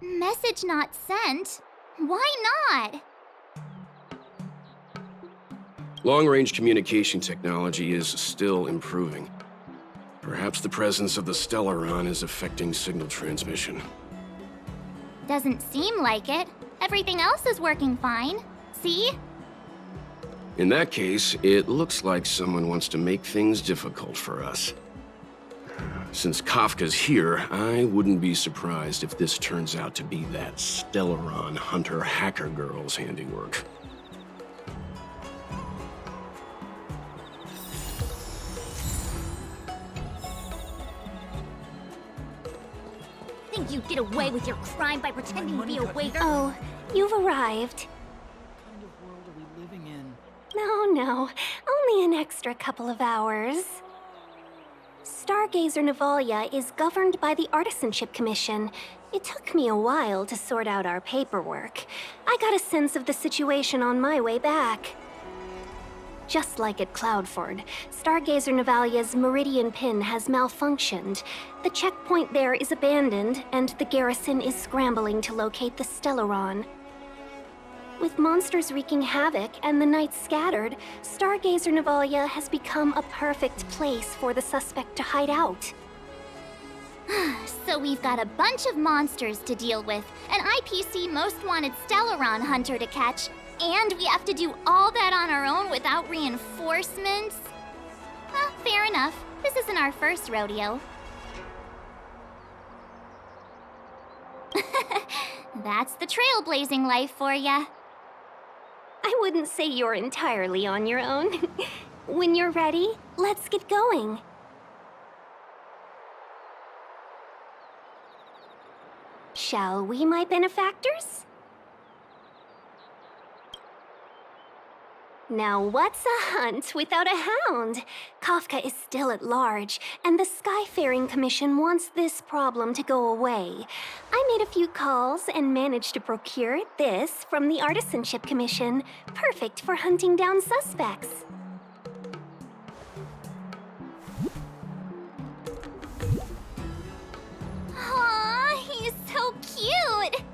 Message not sent? Why not? Long-range communication technology is still improving. Perhaps the presence of the Stellaron is affecting signal transmission. Doesn't seem like it. Everything else is working fine. See? In that case, it looks like someone wants to make things difficult for us. Since Kafka's here, I wouldn't be surprised if this turns out to be that Stellaron hunter hacker girl's handiwork. Think you'd get away with your crime by pretending to be a waiter? Oh, you've arrived. What kind of world are we living in? No, only an extra couple of hours. Stargazer Navalia is governed by the Artisanship Commission. It took me a while to sort out our paperwork. I got a sense of the situation on my way back. Just like at Cloudford, Stargazer Navalia's Meridian Pin has malfunctioned. The checkpoint there is abandoned, and the garrison is scrambling to locate the Stellaron. With monsters wreaking havoc and the night scattered, Stargazer Navalia has become a perfect place for the suspect to hide out. So we've got a bunch of monsters to deal with, an IPC Most Wanted Stellaron hunter to catch, and we have to do all that on our own without reinforcements? Fair enough. This isn't our first rodeo. That's the trailblazing life for ya. I wouldn't say you're entirely on your own. When you're ready, let's get going. Shall we, my benefactors? Now what's a hunt without a hound? Kafka is still at large, and the Skyfaring Commission wants this problem to go away. I made a few calls and managed to procure this from the Artisanship Commission. Perfect for hunting down suspects. Aw, he's so cute!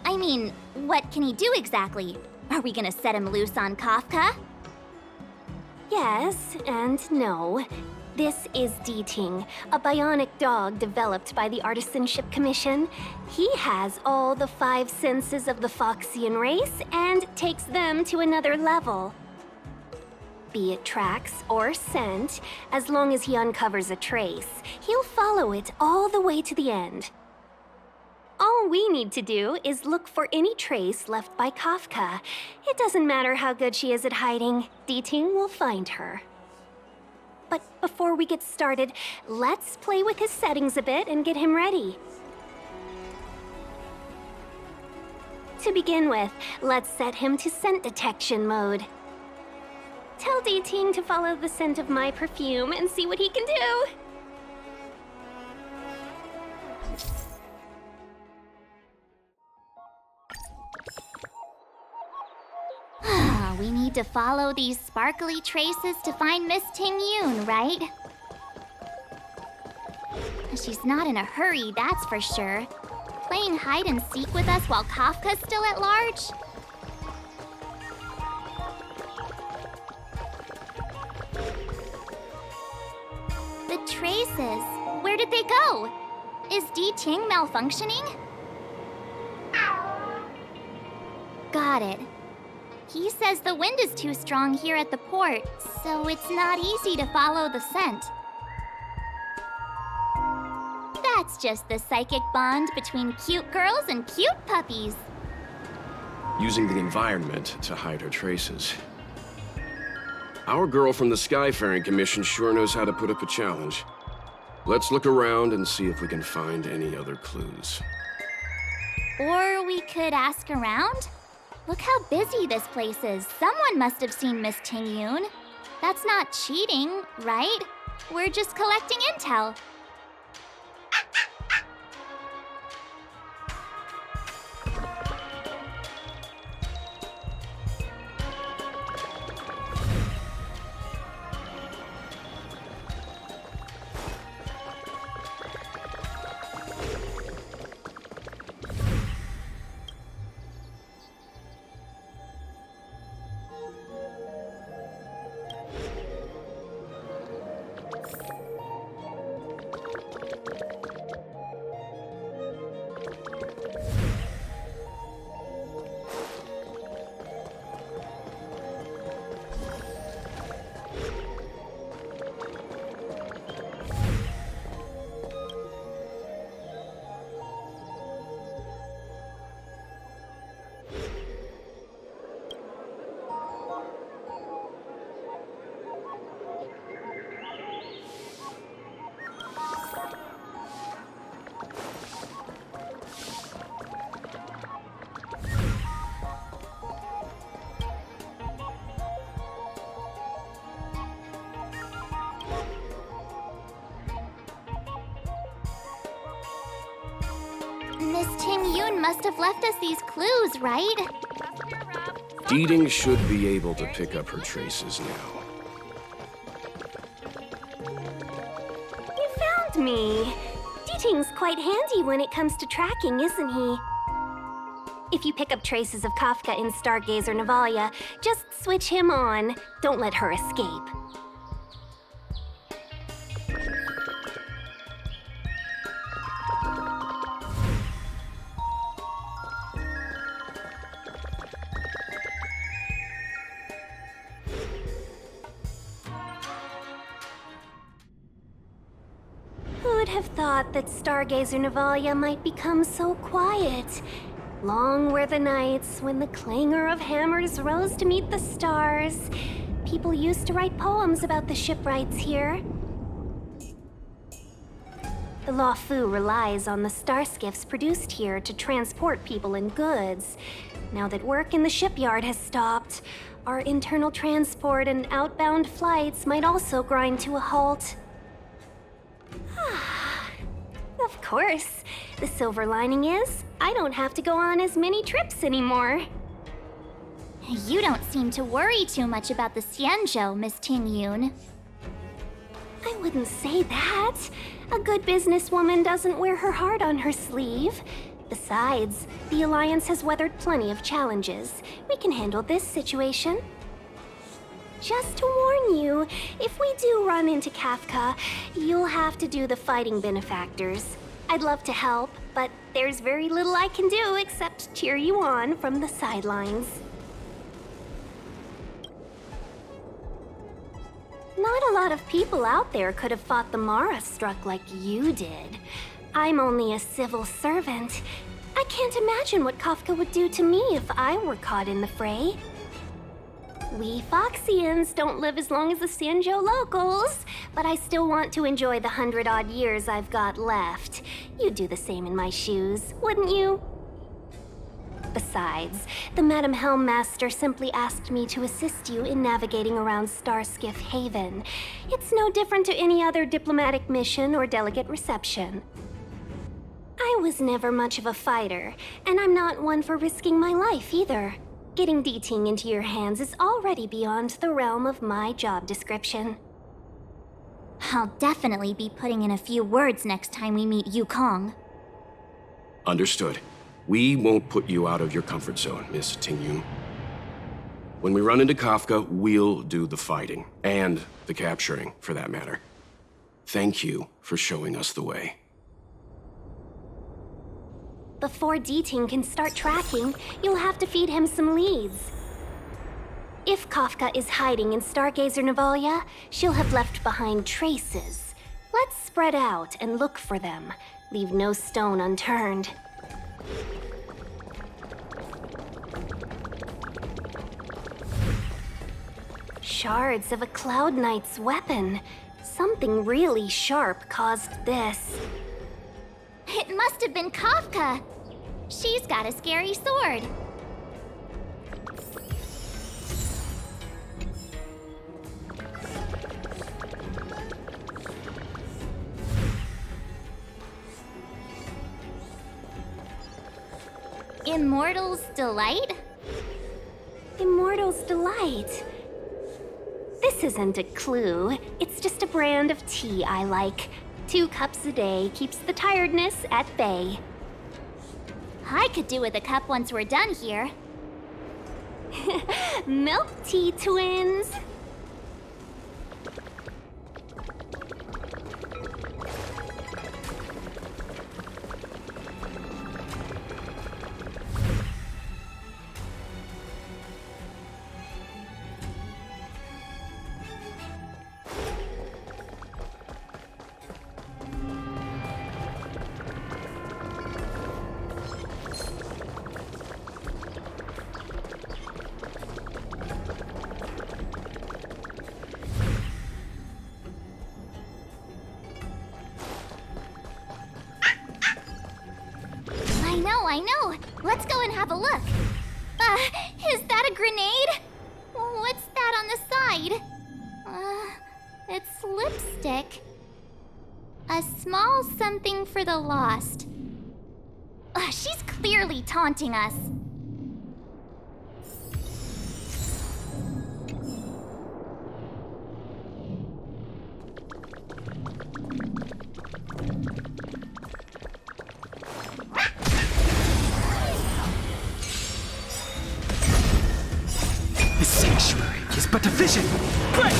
I mean, what can he do exactly? Are we gonna set him loose on Kafka? Yes and no. This is Deeting, a bionic dog developed by the Artisanship Commission. He has all the 5 senses of the Foxian race and takes them to another level. Be it tracks or scent, as long as he uncovers a trace, he'll follow it all the way to the end. All we need to do is look for any trace left by Kafka. It doesn't matter how good she is at hiding, Deeting will find her. But before we get started, let's play with his settings a bit and get him ready. To begin with, let's set him to scent detection mode. Tell Deeting to follow the scent of my perfume and see what he can do. We need to follow these sparkly traces to find Miss Ting-Yun, right? She's not in a hurry, that's for sure. Playing hide and seek with us while Kafka's still at large? The traces, where did they go? Is Deeting malfunctioning? Got it. He says the wind is too strong here at the port, so it's not easy to follow the scent. That's just the psychic bond between cute girls and cute puppies. Using the environment to hide her traces. Our girl from the Skyfaring Commission sure knows how to put up a challenge. Let's look around and see if we can find any other clues. Or we could ask around? Look how busy this place is. Someone must have seen Miss Ting-Yun. That's not cheating, right? We're just collecting intel. Miss Ting Yoon must have left us these clues, right? Deeding should be able to pick up her traces now. You found me. Deeting's quite handy when it comes to tracking, isn't he? If you pick up traces of Kafka in Stargazer Navalia, just switch him on. Don't let her escape. Who'd have thought that Stargazer Navalia might become so quiet? Long were the nights when the clangor of hammers rose to meet the stars. People used to write poems about the shipwrights here. The Law Fu relies on the starskiffs produced here to transport people and goods. Now that work in the shipyard has stopped, our internal transport and outbound flights might also grind to a halt. Of course. The silver lining is, I don't have to go on as many trips anymore. You don't seem to worry too much about the Xianzhou, Miss Ting Yoon. I wouldn't say that. A good businesswoman doesn't wear her heart on her sleeve. Besides, the Alliance has weathered plenty of challenges. We can handle this situation. Just to warn you, if we do run into Kafka, you'll have to do the fighting benefactors. I'd love to help, but there's very little I can do except cheer you on from the sidelines. Not a lot of people out there could have fought the Mara struck like you did. I'm only a civil servant. I can't imagine what Kafka would do to me if I were caught in the fray. We Foxians don't live as long as the Xianzhou locals, but I still want to enjoy the 100-odd years I've got left. You'd do the same in my shoes, wouldn't you? Besides, the Madam Helmmaster simply asked me to assist you in navigating around Starskiff Haven. It's no different to any other diplomatic mission or delegate reception. I was never much of a fighter, and I'm not one for risking my life either. Getting Deeting into your hands is already beyond the realm of my job description. I'll definitely be putting in a few words next time we meet Yukong. Understood. We won't put you out of your comfort zone, Miss Ting Yoon. When we run into Kafka, we'll do the fighting. And the capturing, for that matter. Thank you for showing us the way. Before Deeting can start tracking, you'll have to feed him some leads. If Kafka is hiding in Stargazer Navalia, she'll have left behind traces. Let's spread out and look for them. Leave no stone unturned. Shards of a Cloud Knight's weapon. Something really sharp caused this. It must have been Kafka. She's got a scary sword. Immortal's Delight? Immortal's Delight. This isn't a clue. It's just a brand of tea I like. 2 cups a day keeps the tiredness at bay. I could do with a cup once we're done here. Milk tea twins. I know. Let's go and have a look. Is that a grenade? What's that on the side? It's lipstick. A small something for the lost. She's clearly taunting us. The sanctuary is but a vision. Break!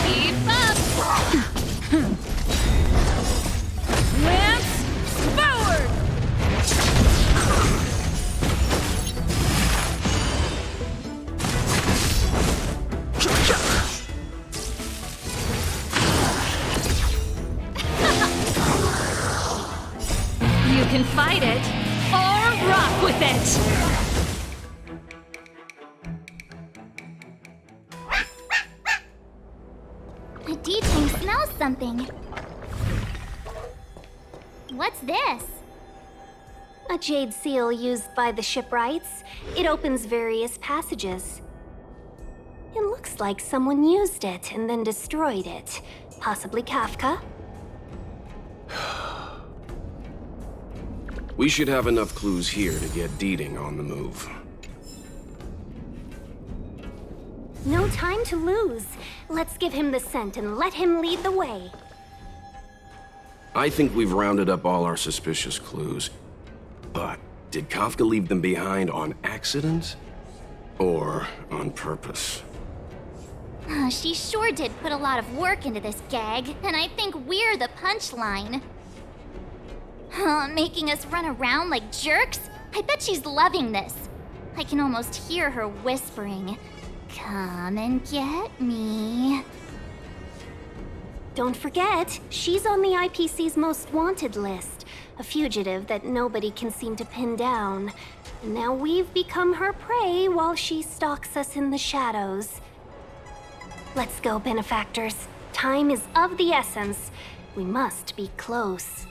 Keep up! Lance forward! You can fight it or rock with it! D-Ting smells something. What's this? A jade seal used by the shipwrights. It opens various passages. It looks like someone used it and then destroyed it. Possibly Kafka? We should have enough clues here to get D-Ting on the move. No time to lose. Let's give him the scent and let him lead the way. I think we've rounded up all our suspicious clues. But did Kafka leave them behind on accident? Or on purpose? She sure did put a lot of work into this gag, and I think we're the punchline. Making us run around like jerks? I bet she's loving this. I can almost hear her whispering, "Come and get me." Don't forget, she's on the IPC's most wanted list. A fugitive that nobody can seem to pin down. And now we've become her prey while she stalks us in the shadows. Let's go, benefactors. Time is of the essence. We must be close.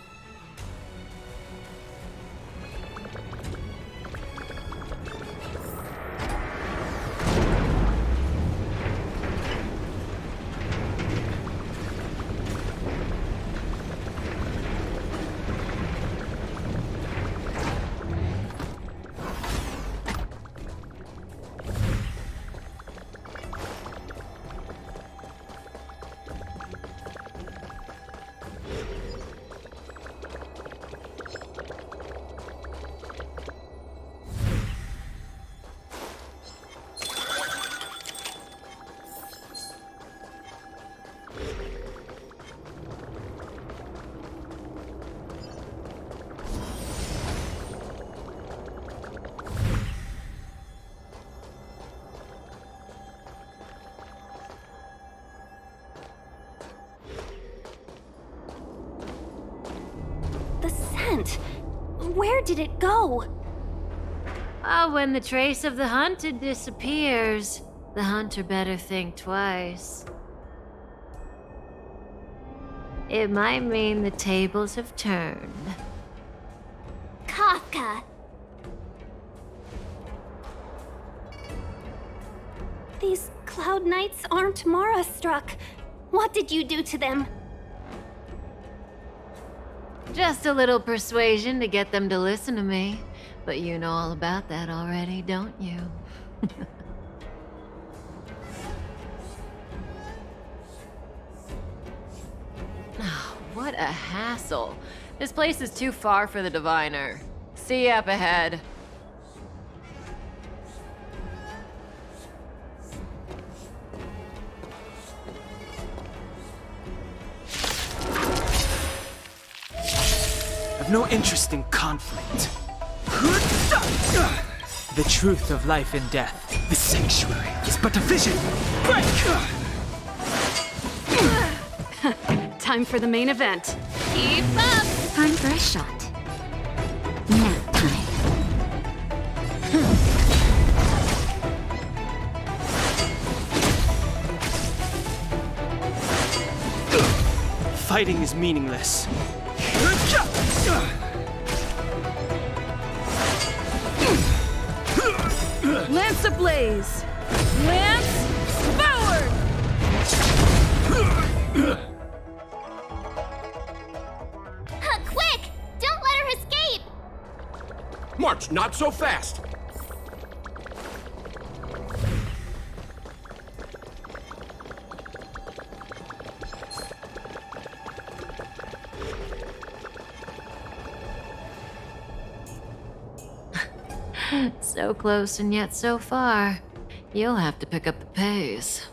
The scent! Where did it go? When the trace of the hunted disappears, the hunter better think twice. It might mean the tables have turned. Kafka! These Cloud Knights aren't Mara-struck. What did you do to them? Just a little persuasion to get them to listen to me. But you know all about that already, don't you? Oh, what a hassle. This place is too far for the diviner. See you up ahead. I've no interest in conflict. The truth of life and death. The sanctuary is but a vision. Break! Time for the main event. Keep up! Time for a shot. Nap time. Fighting is meaningless. Lance ablaze! Lance forward! march, not so fast! So close and yet so far. You'll have to pick up the pace.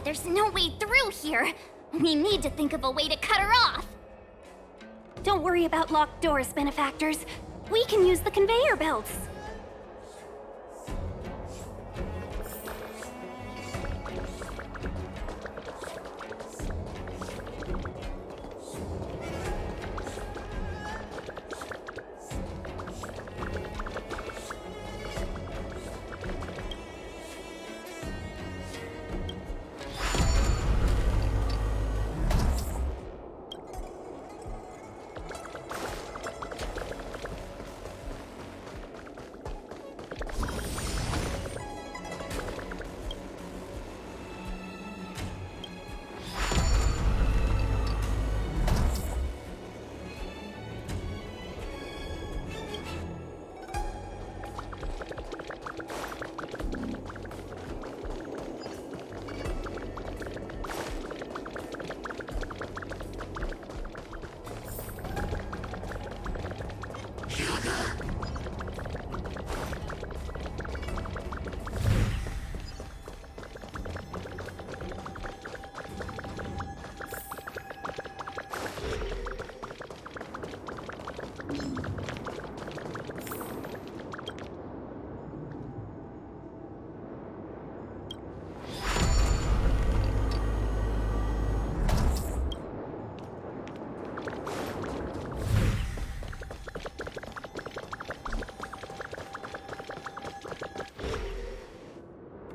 There's no way through here. We need to think of a way to cut her off. Don't worry about locked doors, benefactors. We can use the conveyor belts.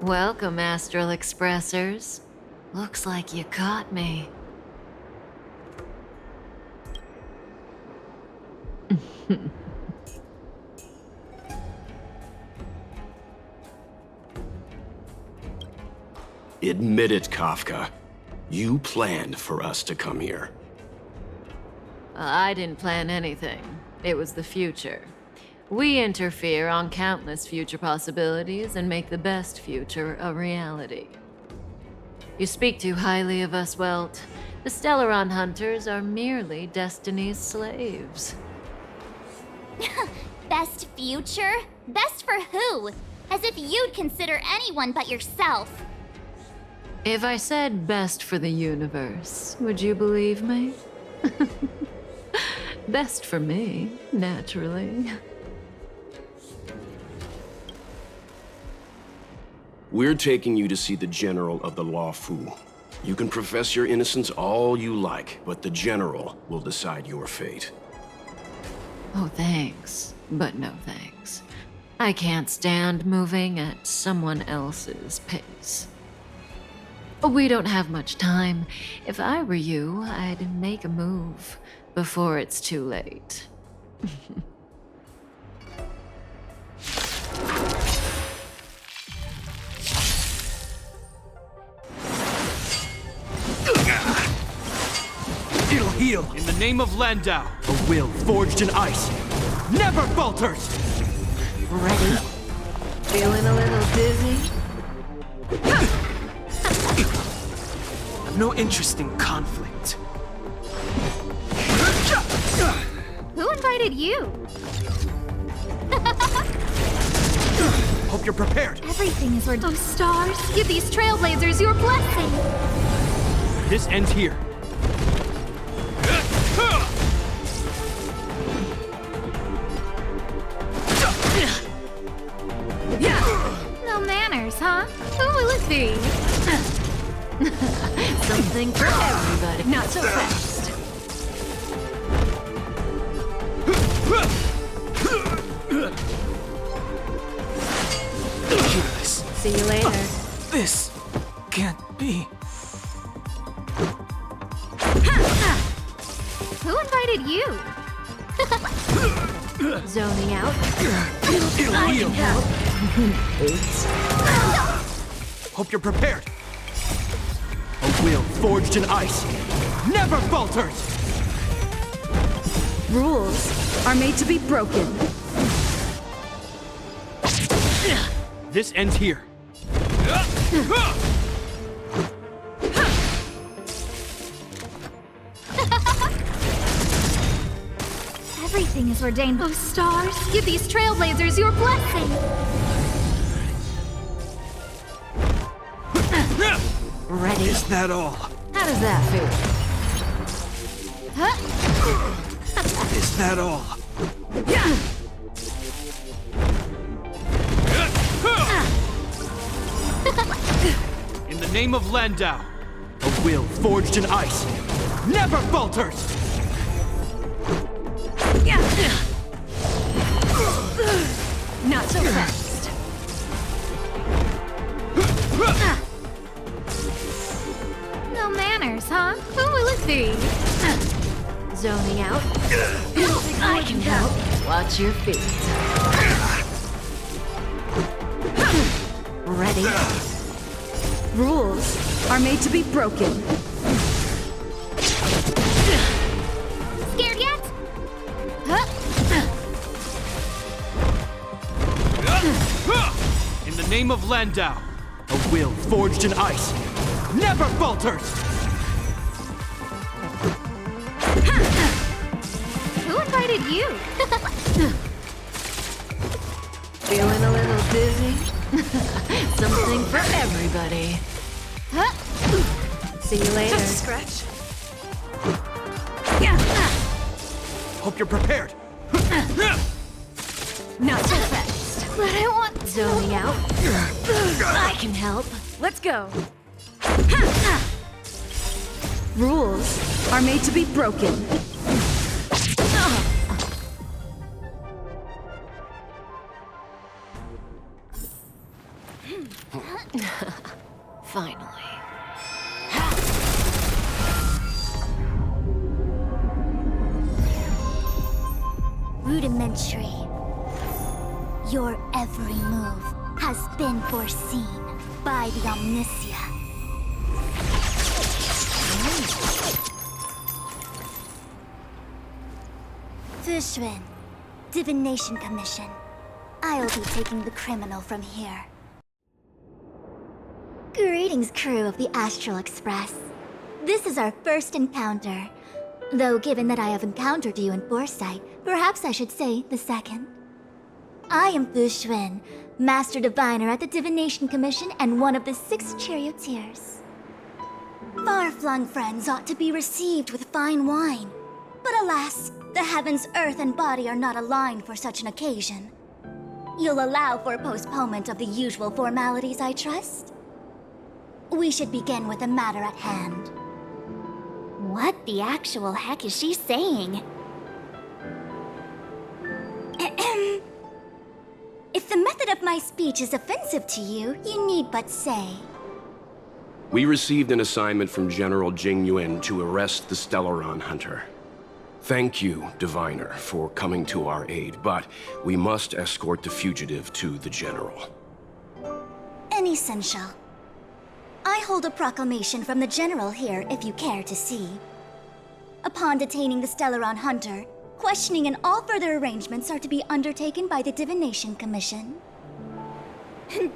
Welcome, Astral Expressors. Looks like you caught me. Admit it, Kafka. You planned for us to come here. I didn't plan anything. It was the future. We interfere on countless future possibilities and make the best future a reality. You speak too highly of us, Welt. The Stellaron Hunters are merely Destiny's slaves. Best future? Best for who? As if you'd consider anyone but yourself. If I said best for the universe, would you believe me? Best for me, naturally. We're taking you to see the General of the Law Fu. You can profess your innocence all you like, but the General will decide your fate. Oh, thanks, but no thanks. I can't stand moving at someone else's pace. We don't have much time. If I were you, I'd make a move before it's too late. It'll heal in the name of Landau. A will forged in ice never falters. Ready? Feeling a little dizzy? I've no interest in conflict. Who invited you? Hope you're prepared. Everything is ordained. Oh, stars, give these trailblazers your blessing. This ends here. No manners, huh? Who will it be? Something for everybody. Not so fast. Ridiculous. See you later. This can't be. Who invited you? Zoning out. It'll I heal. can help. Hope you're prepared. A will forged in ice never falters! Rules are made to be broken. This ends here. Everything is ordained. Oh, stars, give these trailblazers your blessing. Ready? Is that all? How does that feel? Is that all? In the name of Landau, a will forged in ice never falters! Not so fast. No manners, huh? Who will it be? Zoning out. I can help. Watch your feet. Ready? Rules are made to be broken. Scared yet? In the name of Landau, a will forged in ice never falters! Who invited you? Feeling a little dizzy? Something for everybody. See you later. Just a scratch. Hope you're prepared. Not so fast. But I want to. Zoning out. I can help. Let's go. Rules are made to be broken. Finally. Rudimentary. Your every move has been foreseen by the Omniscient. Fushun, Divination Commission. I'll be taking the criminal from here. Greetings, crew of the Astral Express. This is our first encounter. Though given that I have encountered you in foresight, perhaps I should say the second. I am Fushun, Master Diviner at the Divination Commission and one of the 6 charioteers. Far-flung friends ought to be received with fine wine. But alas, the heavens, earth, and body are not aligned for such an occasion. You'll allow for postponement of the usual formalities, I trust? We should begin with the matter at hand. What the actual heck is she saying? Ahem. If the method of my speech is offensive to you, you need but say. We received an assignment from General Jing Yuan to arrest the Stellaron Hunter. Thank you, Diviner, for coming to our aid, but we must escort the fugitive to the General. Essential. I hold a proclamation from the General here if you care to see. Upon detaining the Stellaron Hunter, questioning and all further arrangements are to be undertaken by the Divination Commission.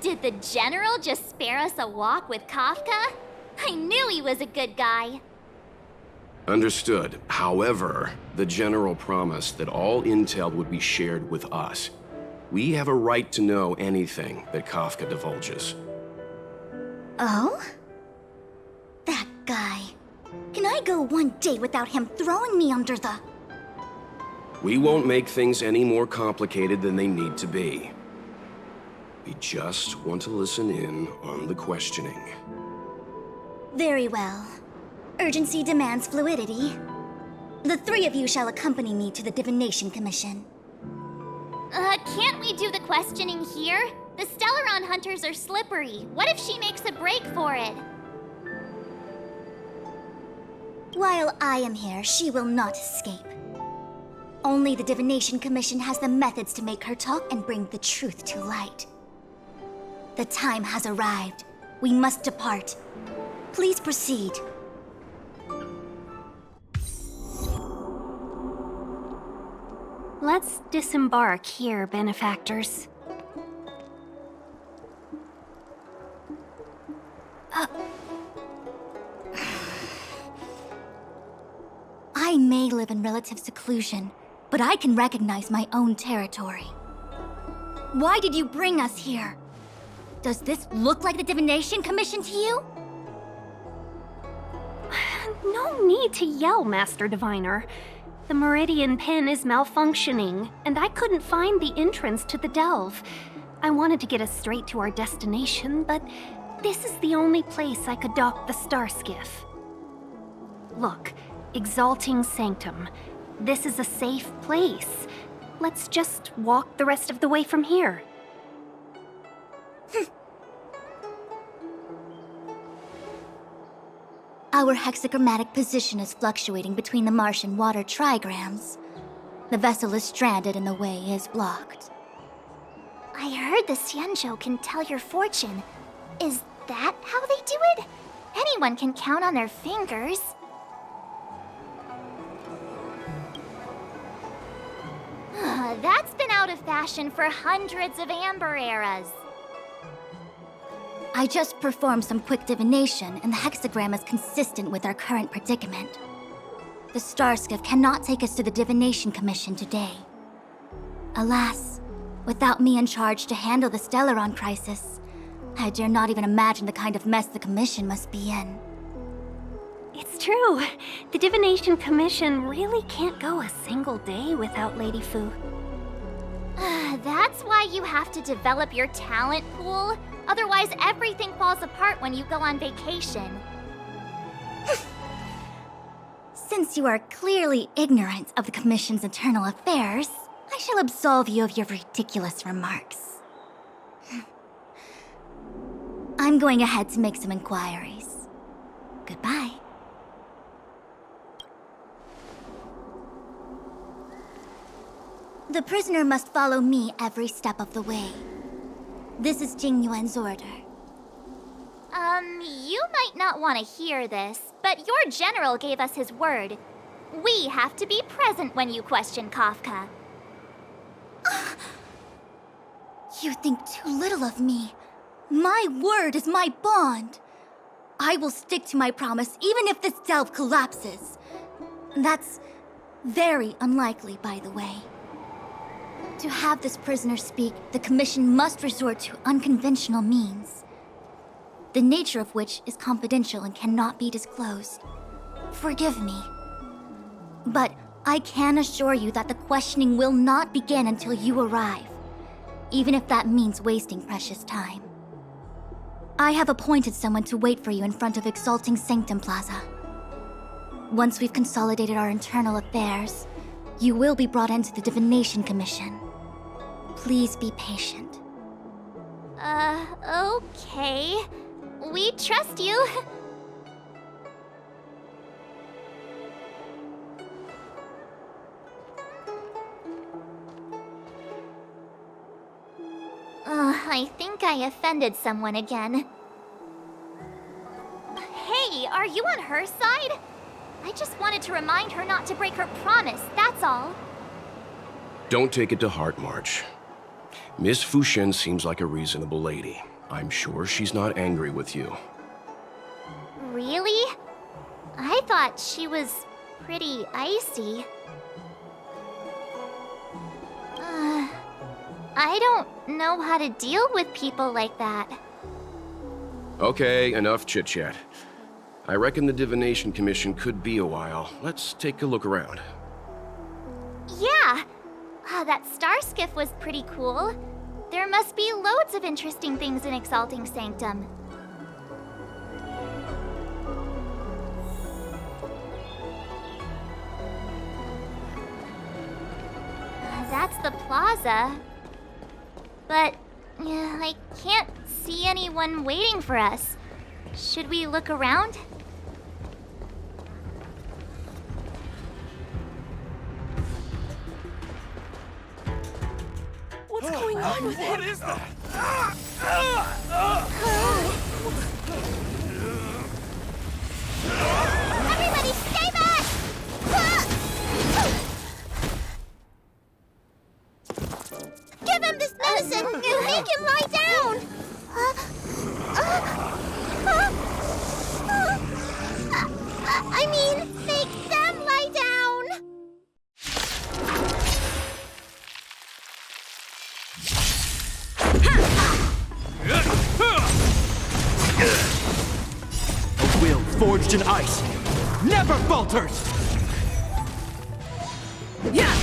Did the General just spare us a walk with Kafka? I knew he was a good guy. Understood. However, the General promised that all intel would be shared with us. We have a right to know anything that Kafka divulges. Oh? That guy. Can I go one day without him throwing me under the... We won't make things any more complicated than they need to be. We just want to listen in on the questioning. Very well. Urgency demands fluidity. The 3 of you shall accompany me to the Divination Commission. Can't we do the questioning here? The Stellaron Hunters are slippery. What if she makes a break for it? While I am here, she will not escape. Only the Divination Commission has the methods to make her talk and bring the truth to light. The time has arrived. We must depart. Please proceed. Let's disembark here, benefactors. I may live in relative seclusion, but I can recognize my own territory. Why did you bring us here? Does this look like the Divination Commission to you? No need to yell, Master Diviner. The Meridian Pin is malfunctioning, and I couldn't find the entrance to the delve. I wanted to get us straight to our destination, but this is the only place I could dock the star skiff. Look, Exalting Sanctum. This is a safe place. Let's just walk the rest of the way from here. Our hexagrammatic position is fluctuating between the Martian water trigrams. The vessel is stranded and the way is blocked. I heard the Xianzhou can tell your fortune. Is that how they do it? Anyone can count on their fingers. That's been out of fashion for hundreds of Amber eras. I just performed some quick divination, and the hexagram is consistent with our current predicament. The star skiff cannot take us to the Divination Commission today. Alas, without me in charge to handle the Stellaron crisis, I dare not even imagine the kind of mess the Commission must be in. It's true. The Divination Commission really can't go a single day without Lady Fu. That's why you have to develop your talent pool. Otherwise, everything falls apart when you go on vacation. Since you are clearly ignorant of the Commission's internal affairs, I shall absolve you of your ridiculous remarks. I'm going ahead to make some inquiries. Goodbye. The prisoner must follow me every step of the way. This is Jing Yuan's order. You might not want to hear this, but your general gave us his word. We have to be present when you question Kafka. You think too little of me. My word is my bond. I will stick to my promise even if this delve collapses. That's very unlikely, by the way. To have this prisoner speak, the Commission must resort to unconventional means, the nature of which is confidential and cannot be disclosed. Forgive me. But I can assure you that the questioning will not begin until you arrive, even if that means wasting precious time. I have appointed someone to wait for you in front of Exalting Sanctum Plaza. Once we've consolidated our internal affairs, you will be brought into the Divination Commission. Please be patient. Okay. We trust you. I think I offended someone again. Hey, are you on her side? I just wanted to remind her not to break her promise, that's all. Don't take it to heart, March. Miss Fushen seems like a reasonable lady. I'm sure she's not angry with you. Really? I thought she was pretty icy. I don't know how to deal with people like that. Okay, enough chit-chat. I reckon the Divination Commission could be a while. Let's take a look around. Yeah! That star skiff was pretty cool. There must be loads of interesting things in Exalting Sanctum. That's the plaza. But I can't see anyone waiting for us. Should we look around? What's going on with him? What is that? Everybody stay back! Give him this medicine and make him lie down! I mean, make them lie down! A will forged in ice never falters! Yeah!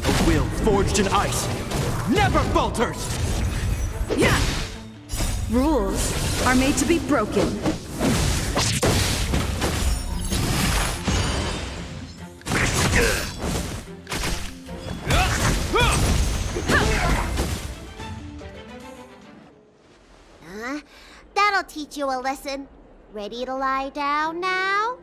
A will forged in ice never falters! Yeah! Rules are made to be broken. That'll teach you a lesson. Ready to lie down now?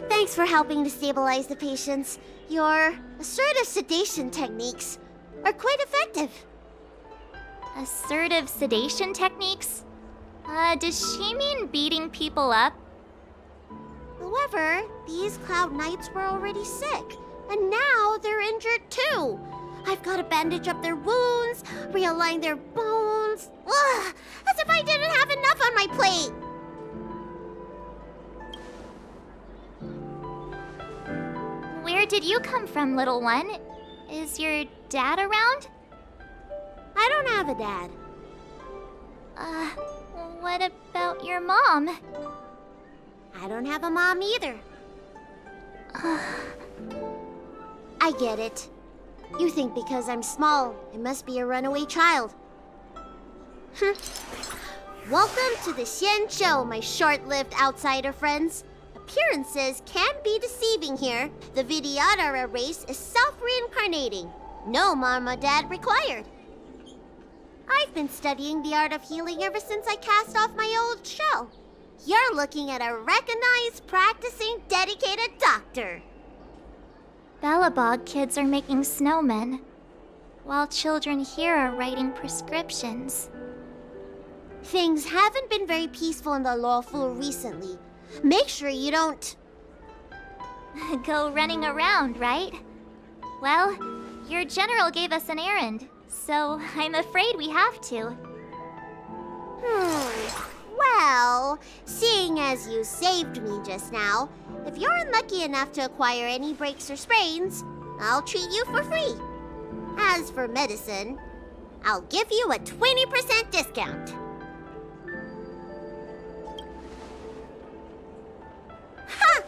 Thanks for helping to stabilize the patients. Your assertive sedation techniques are quite effective. Assertive sedation techniques? Does she mean beating people up? However, these Cloud Knights were already sick, and now they're injured too. I've got to bandage up their wounds, realign their bones. Ugh, as if I didn't have enough on my plate. Where did you come from, little one? Is your dad around? I don't have a dad. What about your mom? I don't have a mom either. I get it. You think because I'm small, I must be a runaway child. Welcome to the Xian Show, my short-lived outsider friends. Appearances can be deceiving here. The Vidyadhara race is self-reincarnating. No mom or dad required. I've been studying the art of healing ever since I cast off my old shell. You're looking at a recognized, practicing, dedicated doctor. Bellabog kids are making snowmen, while children here are writing prescriptions. Things haven't been very peaceful in the lawful recently. Make sure you don't... go running around, right? Well, your general gave us an errand, so I'm afraid we have to. Well, seeing as you saved me just now, if you're unlucky enough to acquire any breaks or sprains, I'll treat you for free. As for medicine, I'll give you a 20% discount. Ha!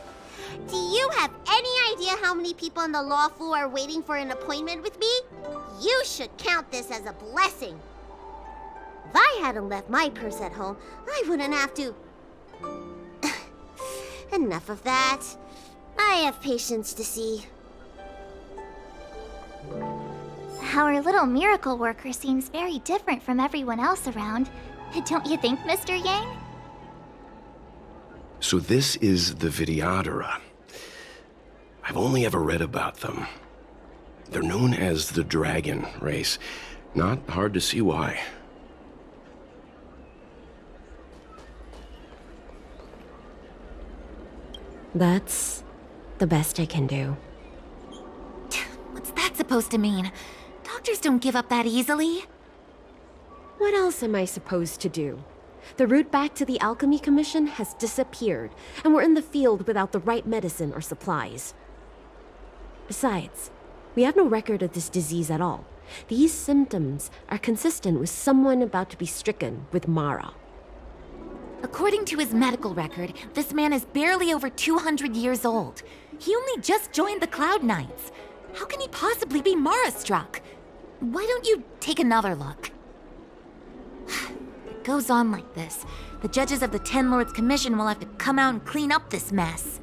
Do you have any idea how many people in the law school are waiting for an appointment with me? You should count this as a blessing. If I hadn't left my purse at home, I wouldn't have to... Enough of that. I have patients to see. Our little miracle worker seems very different from everyone else around. Don't you think, Mr. Yang? So this is the Vidyadhara. I've only ever read about them. They're known as the Dragon race. Not hard to see why. That's the best I can do. What's that supposed to mean? Doctors don't give up that easily. What else am I supposed to do? The route back to the Alchemy Commission has disappeared, and we're in the field without the right medicine or supplies. Besides, we have no record of this disease at all. These symptoms are consistent with someone about to be stricken with Mara. According to his medical record, this man is barely over 200 years old. He only just joined the Cloud Knights. How can he possibly be Mara-struck? Why don't you take another look? If it goes on like this, the judges of the Ten Lords Commission will have to come out and clean up this mess.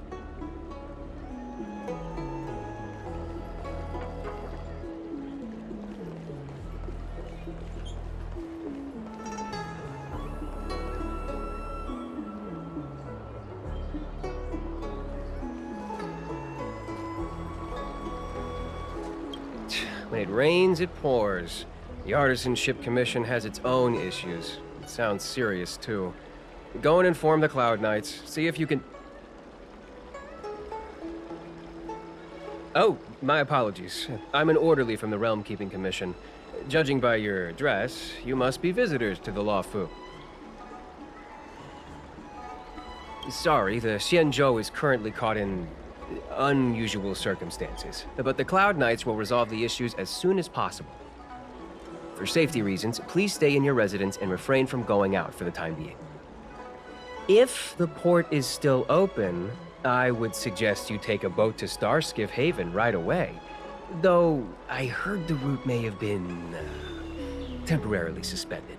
when it rains, it pours. The Artisanship Commission has its own issues. It sounds serious, too. Go and inform the Cloud Knights. See if you can... Oh, my apologies. I'm an orderly from the Realm Keeping Commission. Judging by your dress, you must be visitors to the Lawfu. Sorry, the Xianzhou is currently caught in unusual circumstances, but the Cloud Knights will resolve the issues as soon as possible. For safety reasons, please stay in your residence and refrain from going out for the time being. If the port is still open, I would suggest you take a boat to Starskiff Haven right away. Though, I heard the route may have been temporarily suspended.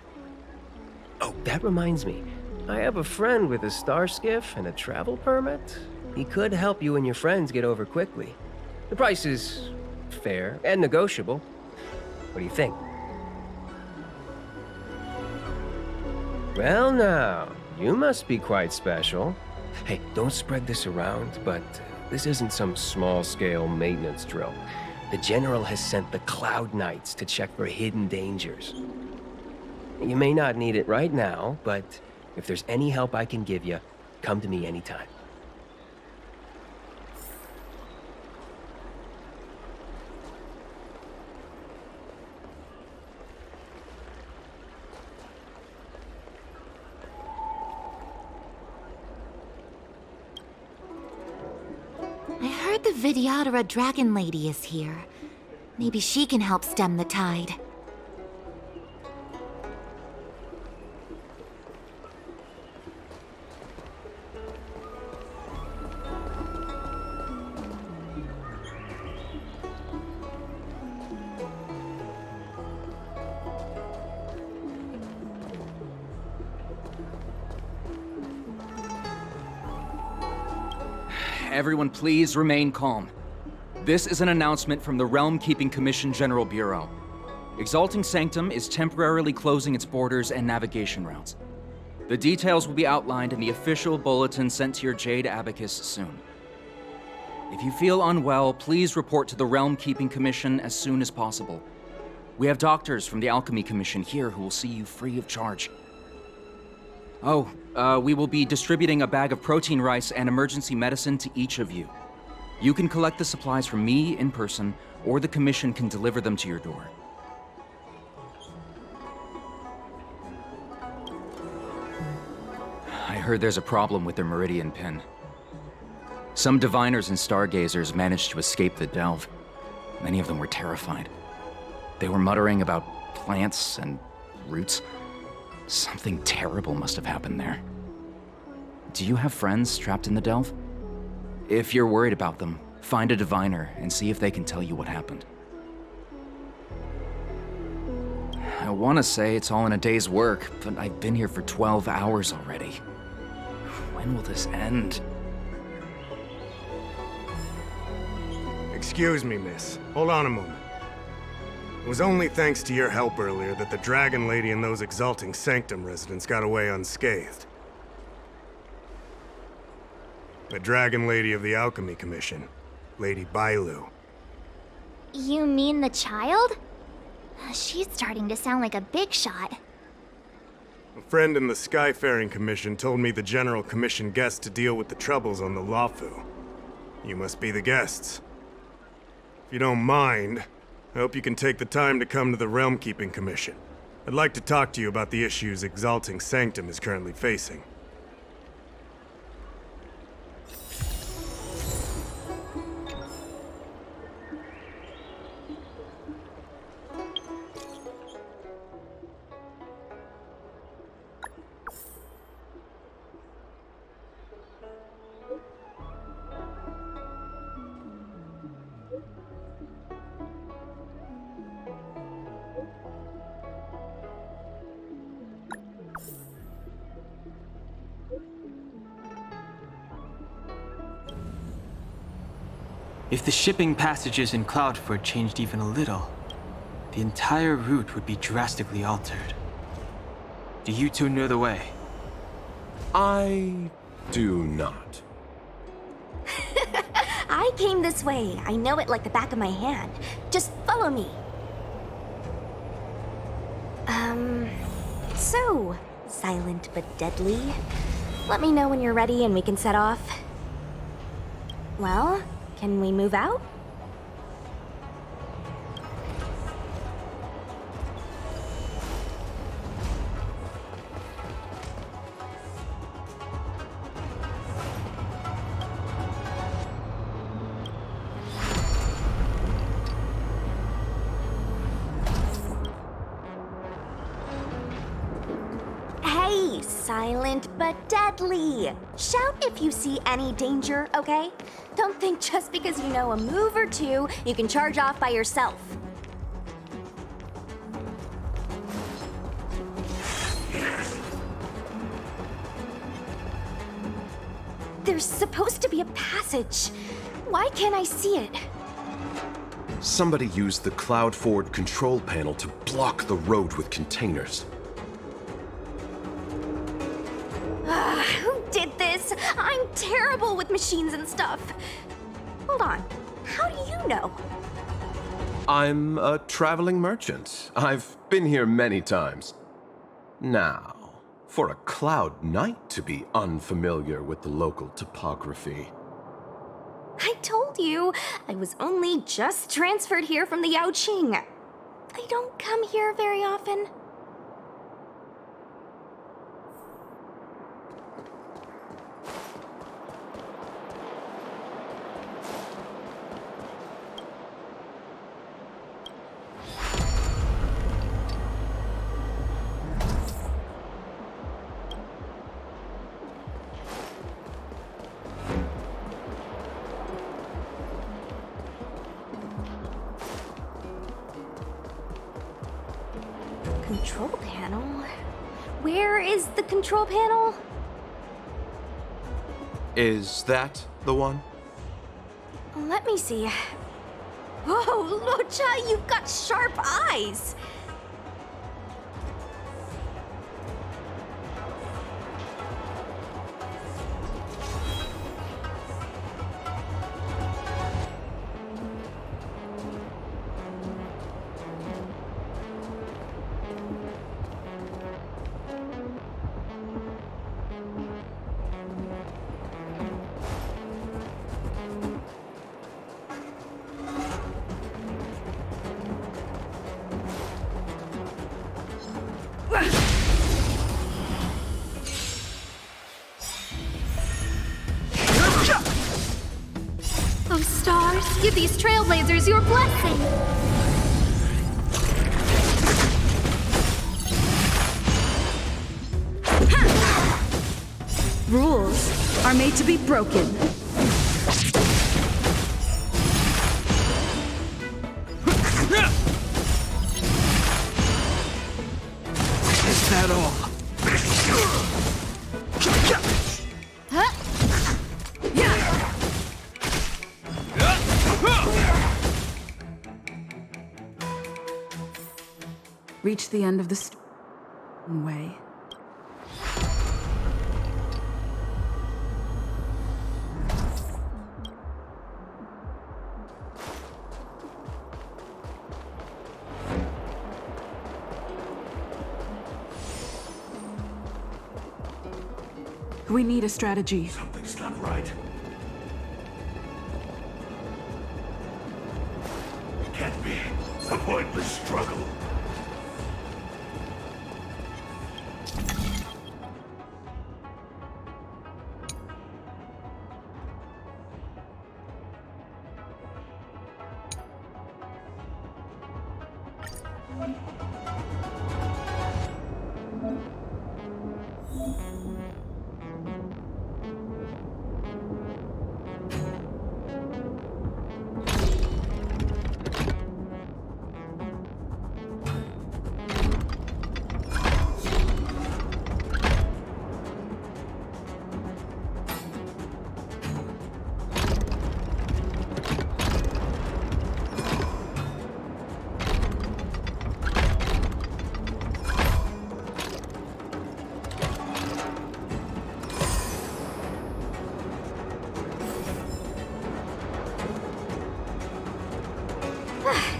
Oh, that reminds me. I have a friend with a Starskiff and a travel permit. He could help you and your friends get over quickly. The price is fair and negotiable. What do you think? Well now, you must be quite special. Hey, don't spread this around, but this isn't some small-scale maintenance drill. The General has sent the Cloud Knights to check for hidden dangers. You may not need it right now, but if there's any help I can give you, come to me anytime. I heard the Vidyadhara Dragon Lady is here. Maybe she can help stem the tide. Everyone please remain calm. This is an announcement from the Realm Keeping Commission General Bureau. Exalting Sanctum is temporarily closing its borders and navigation routes. The details will be outlined in the official bulletin sent to your Jade Abacus soon. If you feel unwell, please report to the Realm Keeping Commission as soon as possible. We have doctors from the Alchemy Commission here who will see you free of charge. Oh, we will be distributing a bag of protein rice and emergency medicine to each of you. You can collect the supplies from me in person, or the Commission can deliver them to your door. I heard there's a problem with their Meridian pin. Some diviners and stargazers managed to escape the delve. Many of them were terrified. They were muttering about plants and roots. Something terrible must have happened there. Do you have friends trapped in the delve? If you're worried about them, find a diviner and see if they can tell you what happened. I want to say it's all in a day's work, but I've been here for 12 hours already. When will this end? Excuse me, miss. Hold on a moment. It was only thanks to your help earlier that the Dragon Lady and those Exalting Sanctum residents got away unscathed. The Dragon Lady of the Alchemy Commission, Lady Bailu. You mean the child? She's starting to sound like a big shot. A friend in the Skyfaring Commission told me the General commissioned guests to deal with the troubles on the Lawfu. You must be the guests. If you don't mind, I hope you can take the time to come to the Realm Keeping Commission. I'd like to talk to you about the issues Exalting Sanctum is currently facing. If the shipping passages in Cloudford changed even a little, the entire route would be drastically altered. Do you two know the way? I do not. I I came this way. I know it like the back of my hand. Just follow me. So, silent but deadly. Let me know when you're ready and we can set off. Well, can we move out? Hey, silent but deadly. Shout if you see any danger, okay? Don't think just because you know a move or two, you can charge off by yourself. There's supposed to be a passage. Why can't I see it? Somebody used the cloud forward control panel to block the road with containers. Who did this? I'm terrible with machines and stuff. Hold on. How do you know? I'm a traveling merchant. I've been here many times. Now, for a Cloud Knight to be unfamiliar with the local topography. I told you, I was only just transferred here from the Yaoqing. I don't come here very often. Control panel? Where is the control panel? Is that the one? Let me see. Whoa, Locha, you've got sharp eyes! Oh, stars, give these trailblazers your blessing! Rules are made to be broken. Is that all? Reach the end of the way. We need a strategy. Something's not right. It can't be a pointless struggle.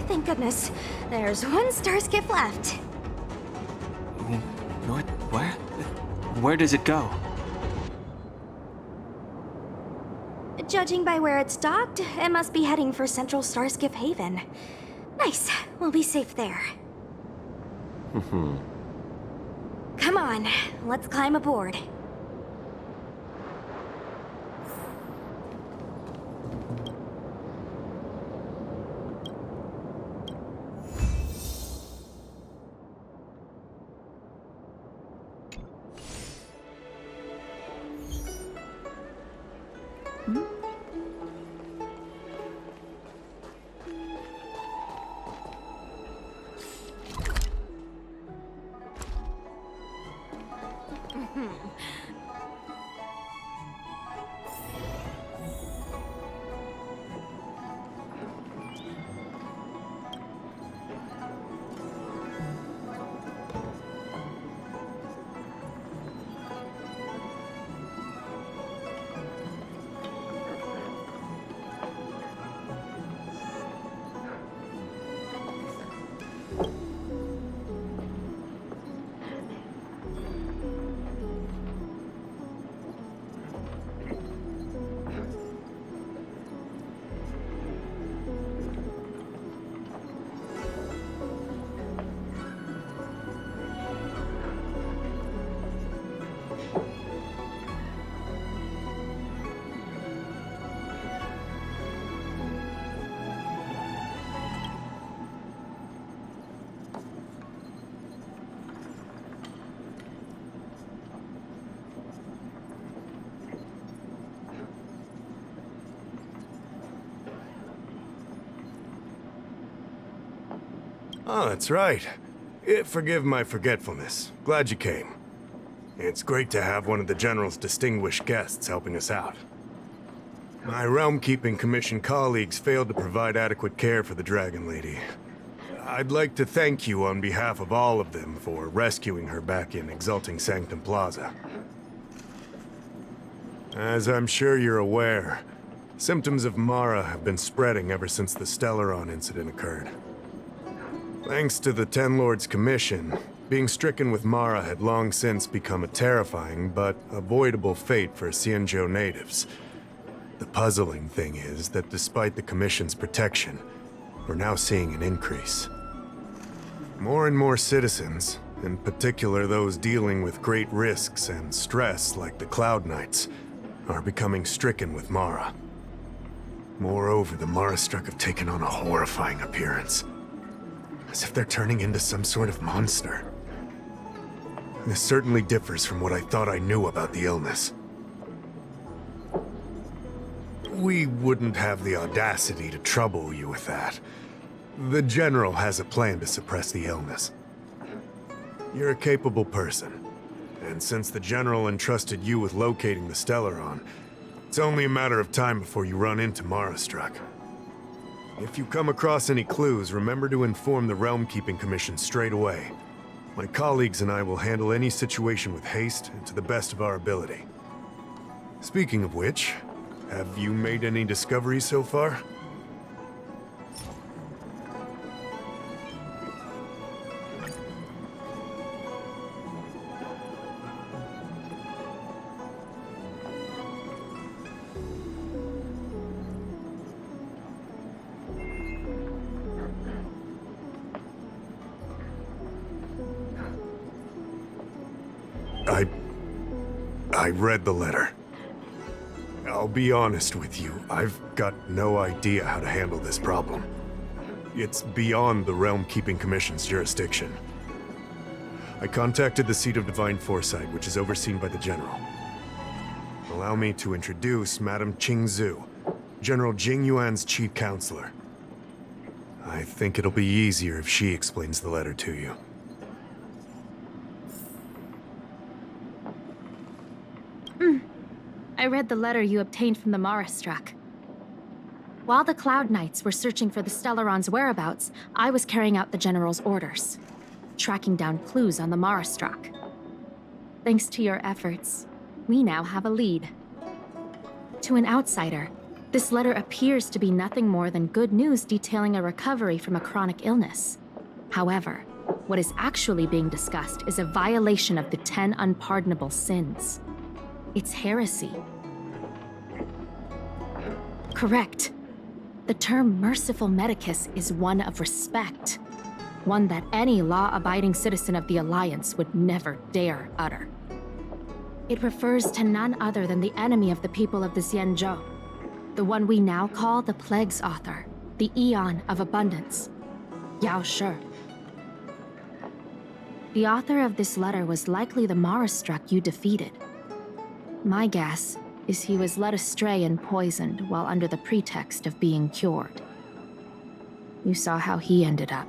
Thank goodness. There's one star skiff left. What? Where? Where does it go? Judging by where it's docked, it must be heading for Central Starskiff Haven. Nice. We'll be safe there. Come on, let's climb aboard. Oh, that's right. Forgive my forgetfulness. Glad you came. It's great to have one of the General's distinguished guests helping us out. My Realm-Keeping Commission colleagues failed to provide adequate care for the Dragon Lady. I'd like to thank you on behalf of all of them for rescuing her back in Exalting Sanctum Plaza. As I'm sure you're aware, symptoms of Mara have been spreading ever since the Stellaron incident occurred. Thanks to the Ten Lords Commission, being stricken with Mara had long since become a terrifying but avoidable fate for Xianzhou natives. The puzzling thing is that despite the Commission's protection, we're now seeing an increase. More and more citizens, in particular those dealing with great risks and stress like the Cloud Knights, are becoming stricken with Mara. Moreover, the Mara-struck have taken on a horrifying appearance. As if they're turning into some sort of monster. This certainly differs from what I thought I knew about the illness. We wouldn't have the audacity to trouble you with that. The General has a plan to suppress the illness. You're a capable person, and since the General entrusted you with locating the Stellaron, it's only a matter of time before you run into Mara-struck. If you come across any clues, remember to inform the Realm-Keeping Commission straight away. My colleagues and I will handle any situation with haste and to the best of our ability. Speaking of which, have you made any discoveries so far? I read the letter. I'll be honest with you, I've got no idea how to handle this problem. It's beyond the Realm-Keeping Commission's jurisdiction. I contacted the Seat of Divine Foresight, which is overseen by the General. Allow me to introduce Madame Qingzhu, General Jing Yuan's chief counselor. I think it'll be easier if she explains the letter to you. I read the letter you obtained from the Mara-struck. While the Cloud Knights were searching for the Stellaron's whereabouts, I was carrying out the General's orders, tracking down clues on the Mara-struck. Thanks to your efforts, we now have a lead. To an outsider, This letter appears to be nothing more than good news detailing a recovery from a chronic illness. However, what is actually being discussed is a violation of the 10 unpardonable sins. It's heresy. Correct. The term merciful medicus is one of respect, one that any law-abiding citizen of the Alliance would never dare utter. It refers to none other than the enemy of the people of the Xianzhou, the one we now call the Plague's author, the Eon of Abundance, Yao Shi. The author of this letter was likely the Marastruck you defeated. My guess is he was led astray and poisoned while under the pretext of being cured. You saw how he ended up.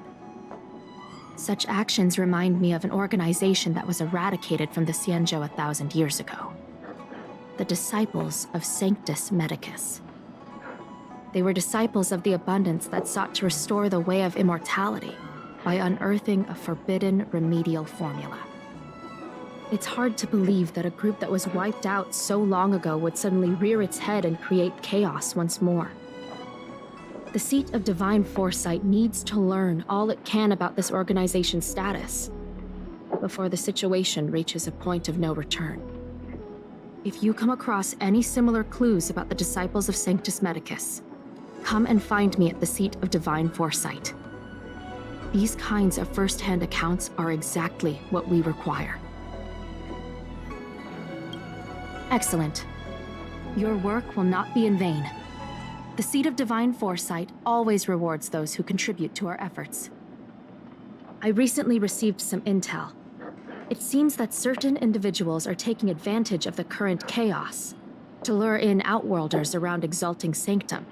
Such actions remind me of an organization that was eradicated from the Xianzhou 1,000 years ago. The Disciples of Sanctus Medicus. They were disciples of the Abundance that sought to restore the way of immortality by unearthing a forbidden remedial formula. It's hard to believe that a group that was wiped out so long ago would suddenly rear its head and create chaos once more. The seat of divine foresight needs to learn all it can about this organization's status before the situation reaches a point of no return. If you come across any similar clues about the Disciples of Sanctus Medicus, come and find me at the seat of divine foresight. These kinds of first-hand accounts are exactly what we require. Excellent. Your work will not be in vain. The Seat of Divine Foresight always rewards those who contribute to our efforts. I recently received some intel. It seems that certain individuals are taking advantage of the current chaos to lure in outworlders around Exalting Sanctum.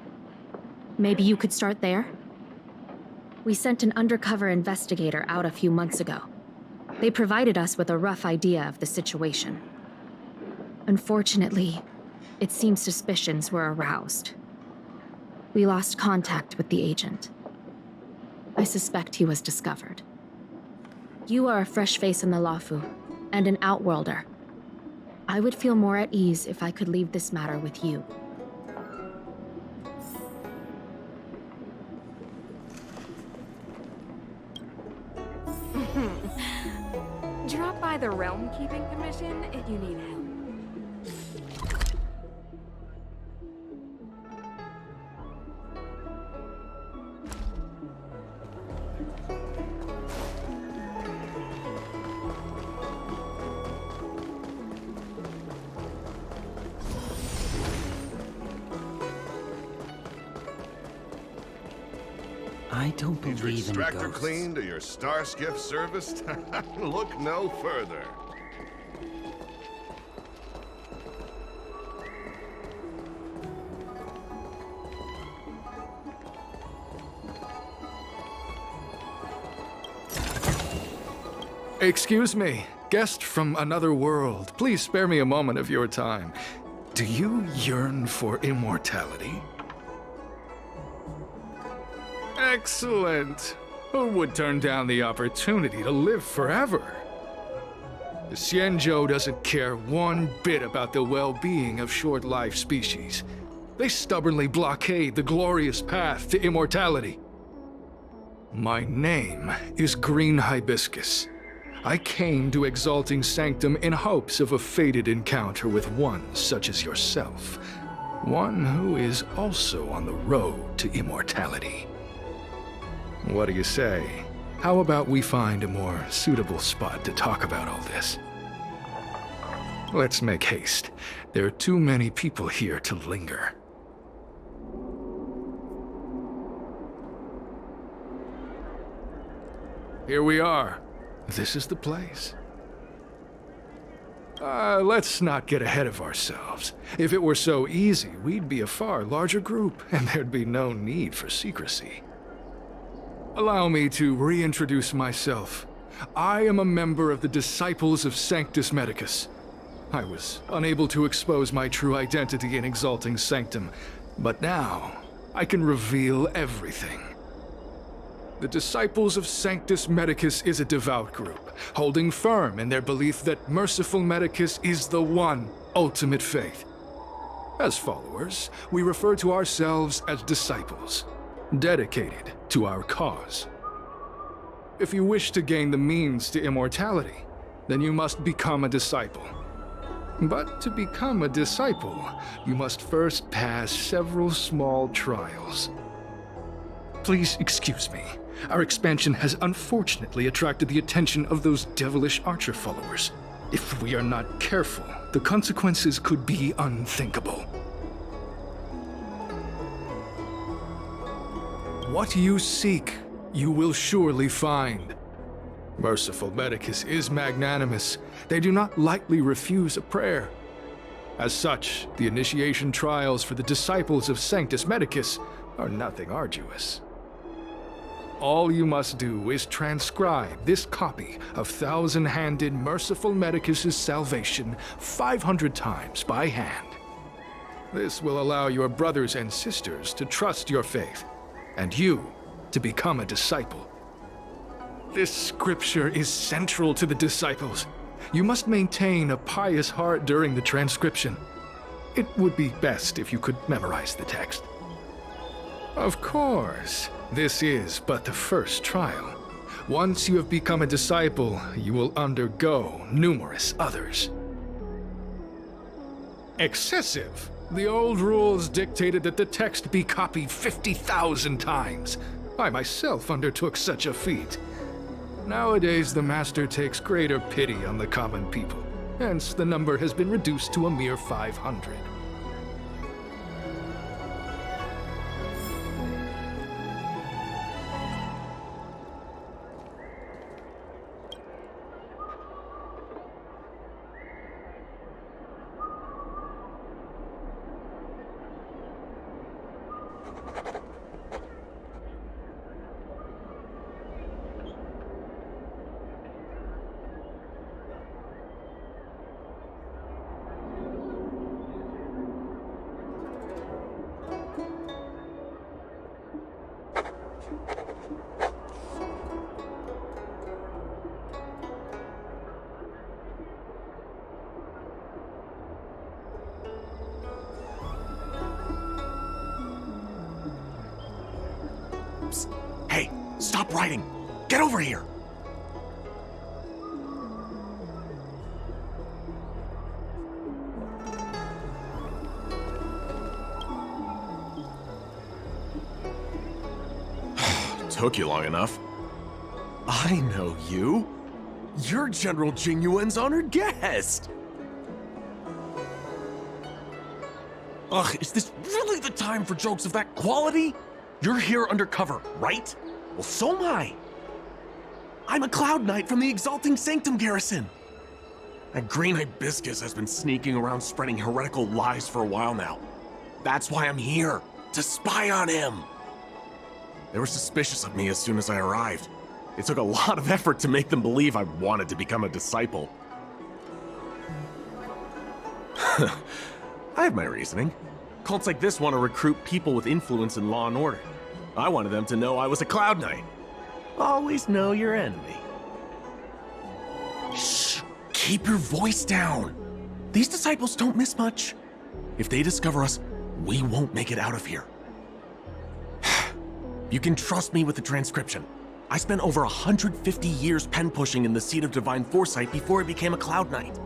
Maybe you could start there? We sent an undercover investigator out a few months ago. They provided us with a rough idea of the situation. Unfortunately, it seems suspicions were aroused. We lost contact with the agent. I suspect he was discovered. You are a fresh face in the Luofu, and an outworlder. I would feel more at ease if I could leave this matter with you. Drop by the Realm Keeping Commission if you need help. I don't believe in Extractor ghosts. cleaned or your star skiff serviced? Look no further. Excuse me, guest from another world. Please spare me a moment of your time. Do you yearn for immortality? Excellent. Who would turn down the opportunity to live forever? The Xianzhou doesn't care one bit about the well-being of short-life species. They stubbornly blockade the glorious path to immortality. My name is Green Hibiscus. I came to Exalting Sanctum in hopes of a fated encounter with one such as yourself. One who is also on the road to immortality. What do you say? How about we find a more suitable spot to talk about all this? Let's make haste. There are too many people here to linger. Here we are. This is the place. Let's not get ahead of ourselves. If it were so easy, we'd be a far larger group, and there'd be no need for secrecy. Allow me to reintroduce myself. I am a member of the Disciples of Sanctus Medicus. I was unable to expose my true identity in Exalting Sanctum, but now I can reveal everything. The Disciples of Sanctus Medicus is a devout group, holding firm in their belief that merciful Medicus is the one ultimate faith. As followers, we refer to ourselves as disciples, dedicated to our cause. If you wish to gain the means to immortality, then you must become a disciple. But to become a disciple, you must first pass several small trials. Please excuse me. Our expansion has unfortunately attracted the attention of those devilish archer followers. If we are not careful, the consequences could be unthinkable. What you seek, you will surely find. Merciful Medicus is magnanimous. They do not lightly refuse a prayer. As such, the initiation trials for the disciples of Sanctus Medicus are nothing arduous. All you must do is transcribe this copy of Thousand-Handed Merciful Medicus's Salvation 500 times by hand. This will allow your brothers and sisters to trust your faith, and you to become a disciple. This scripture is central to the disciples. You must maintain a pious heart during the transcription. It would be best if you could memorize the text. Of course, this is but the first trial. Once you have become a disciple, you will undergo numerous others. Excessive! The old rules dictated that the text be copied 50,000 times. I myself undertook such a feat. Nowadays, the Master takes greater pity on the common people. Hence, the number has been reduced to a mere 500. Hey, stop writing! Get over here! Took you long enough. I know you. You're General Jinyuan's honored guest. Ugh, is this really the time for jokes of that quality? You're here undercover, right? Well, so am I. I'm a Cloud Knight from the Exalting Sanctum garrison. That green hibiscus has been sneaking around spreading heretical lies for a while now. That's why I'm here, to spy on him. They were suspicious of me as soon as I arrived. It took a lot of effort to make them believe I wanted to become a disciple. I have my reasoning. Cults like this want to recruit people with influence in law and order. I wanted them to know I was a Cloud Knight. Always know your enemy. Shh! Keep your voice down. These disciples don't miss much. If they discover us, we won't make it out of here. You can trust me with the transcription. I spent over 150 years pen pushing in the seat of divine foresight before I became a Cloud Knight.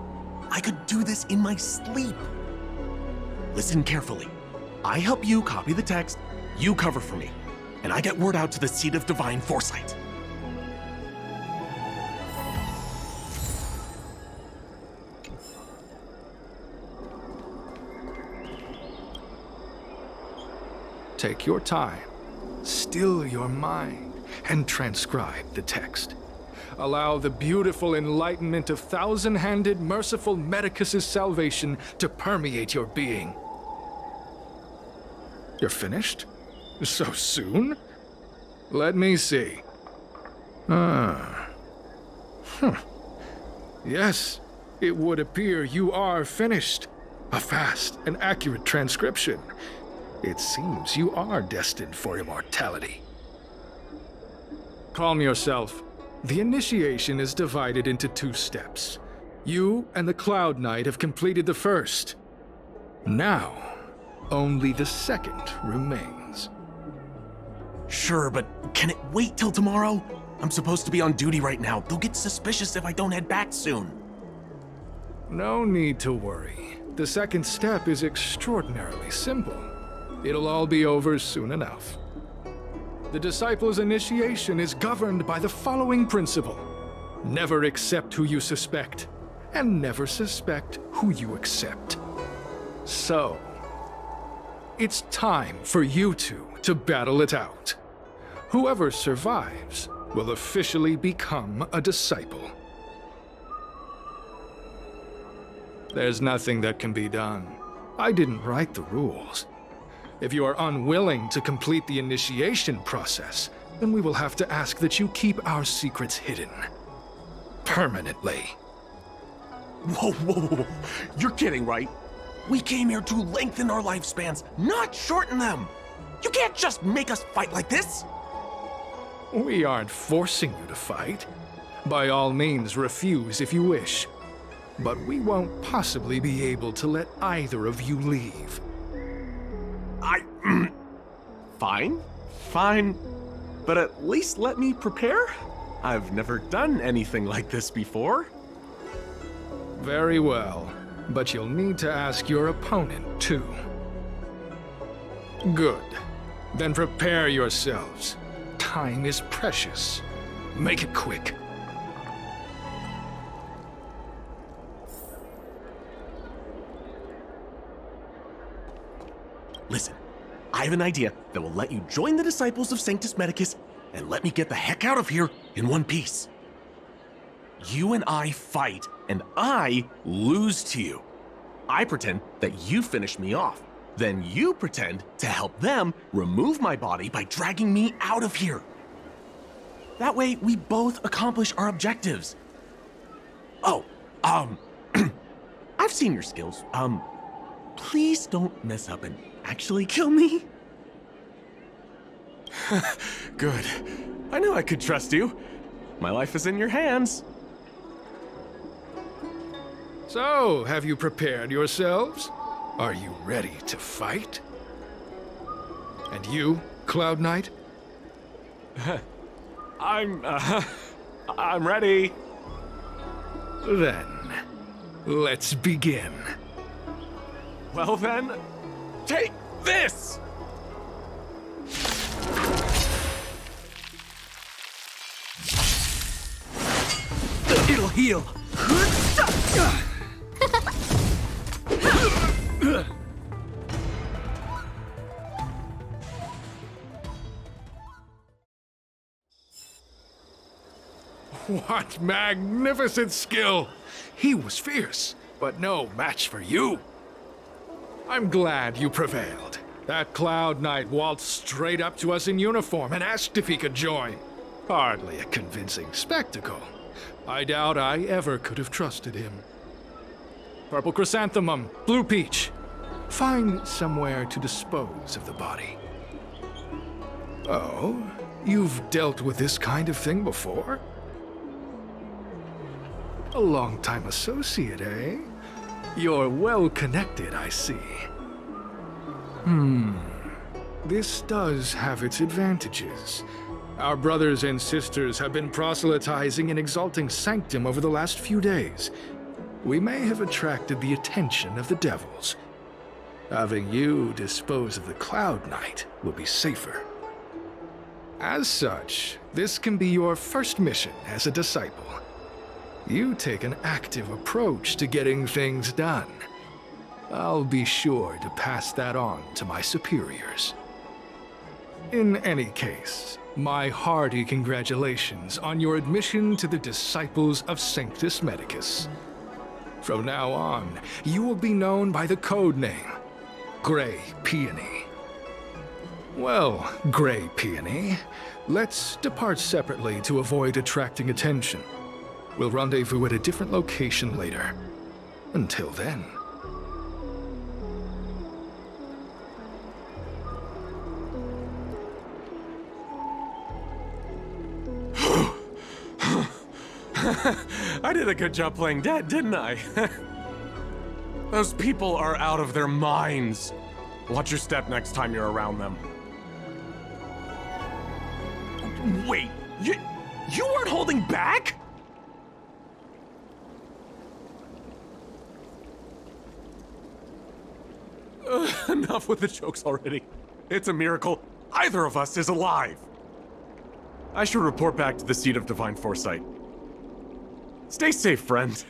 I could do this in my sleep. Listen carefully. I help you copy the text, you cover for me, and I get word out to the seat of divine foresight. Take your time, still your mind, and transcribe the text. Allow the beautiful enlightenment of Thousand-Handed Merciful Medicus's salvation to permeate your being. You're finished? So soon? Let me see. Yes, it would appear you are finished. A fast and accurate transcription. It seems you are destined for immortality. Calm yourself. The initiation is divided into 2 steps. You and the Cloud Knight have completed the first. Now, Only the second remains. Sure, but can it wait till tomorrow? I'm supposed to be on duty right now. They'll get suspicious if I don't head back soon. No need to worry. The second step is extraordinarily simple. It'll all be over soon enough. The disciple's initiation is governed by the following principle. Never accept who you suspect, and never suspect who you accept. So, it's time for you two to battle it out. Whoever survives will officially become a disciple. There's nothing that can be done. I didn't write the rules. If you are unwilling to complete the initiation process, then we will have to ask that you keep our secrets hidden. Permanently. Whoa, whoa, whoa. You're kidding, right? We came here to lengthen our lifespans, not shorten them. You can't just make us fight like this. We aren't forcing you to fight. By all means, refuse if you wish. But we won't possibly be able to let either of you leave. Fine. But at least let me prepare. I've never done anything like this before. Very well. But you'll need to ask your opponent, too. Good. Then prepare yourselves. Time is precious. Make it quick. Listen, I have an idea that will let you join the disciples of Sanctus Medicus and let me get the heck out of here in one piece. You and I fight, and I lose to you. I pretend that you finish me off. Then you pretend to help them remove my body by dragging me out of here. That way, we both accomplish our objectives. Oh, I've seen your skills. Please don't mess up and actually kill me. Good. I knew I could trust you. My life is in your hands. So, have you prepared yourselves? Are you ready to fight? And you, Cloud Knight? I'm ready. Then, let's begin. Well then, take this! It'll heal. What magnificent skill! He was fierce, but no match for you. I'm glad you prevailed. That Cloud Knight waltzed straight up to us in uniform and asked if he could join. Hardly a convincing spectacle. I doubt I ever could have trusted him. Purple Chrysanthemum, Blue Peach. Find somewhere to dispose of the body. Oh, you've dealt with this kind of thing before? A long-time associate, eh? You're well-connected, I see. This does have its advantages. Our brothers and sisters have been proselytizing and exalting Sanctum over the last few days. We may have attracted the attention of the devils. Having you dispose of the Cloud Knight will be safer. As such, this can be your first mission as a disciple. You take an active approach to getting things done. I'll be sure to pass that on to my superiors. In any case, my hearty congratulations on your admission to the Disciples of Sanctus Medicus. From now on, you will be known by the code name, Grey Peony. Well, Grey Peony, let's depart separately to avoid attracting attention. We'll rendezvous at a different location later. Until then. I did a good job playing dead, didn't I? Those people are out of their minds. Watch your step next time you're around them. Wait, you weren't holding back? Enough with the jokes already. It's a miracle either of us is alive. I should report back to the seat of divine foresight. Stay safe, friend.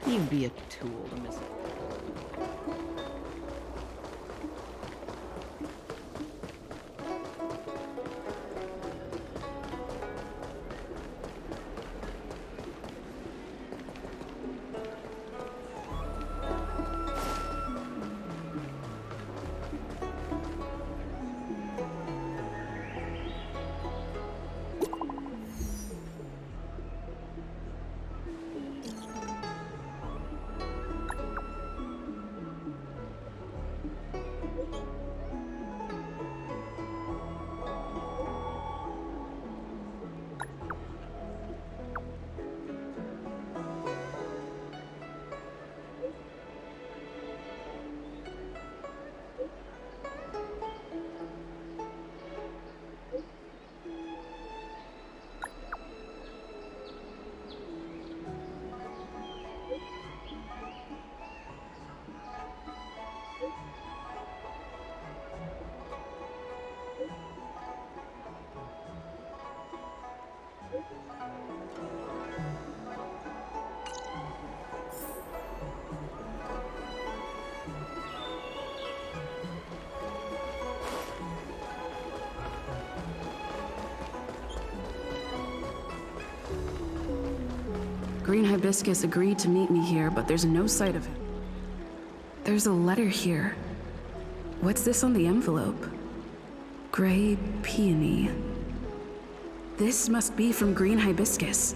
You'd be a tool to miss. Green Hibiscus agreed to meet me here, but there's no sight of him. There's a letter here. What's this on the envelope? Gray peony. This must be from Green Hibiscus.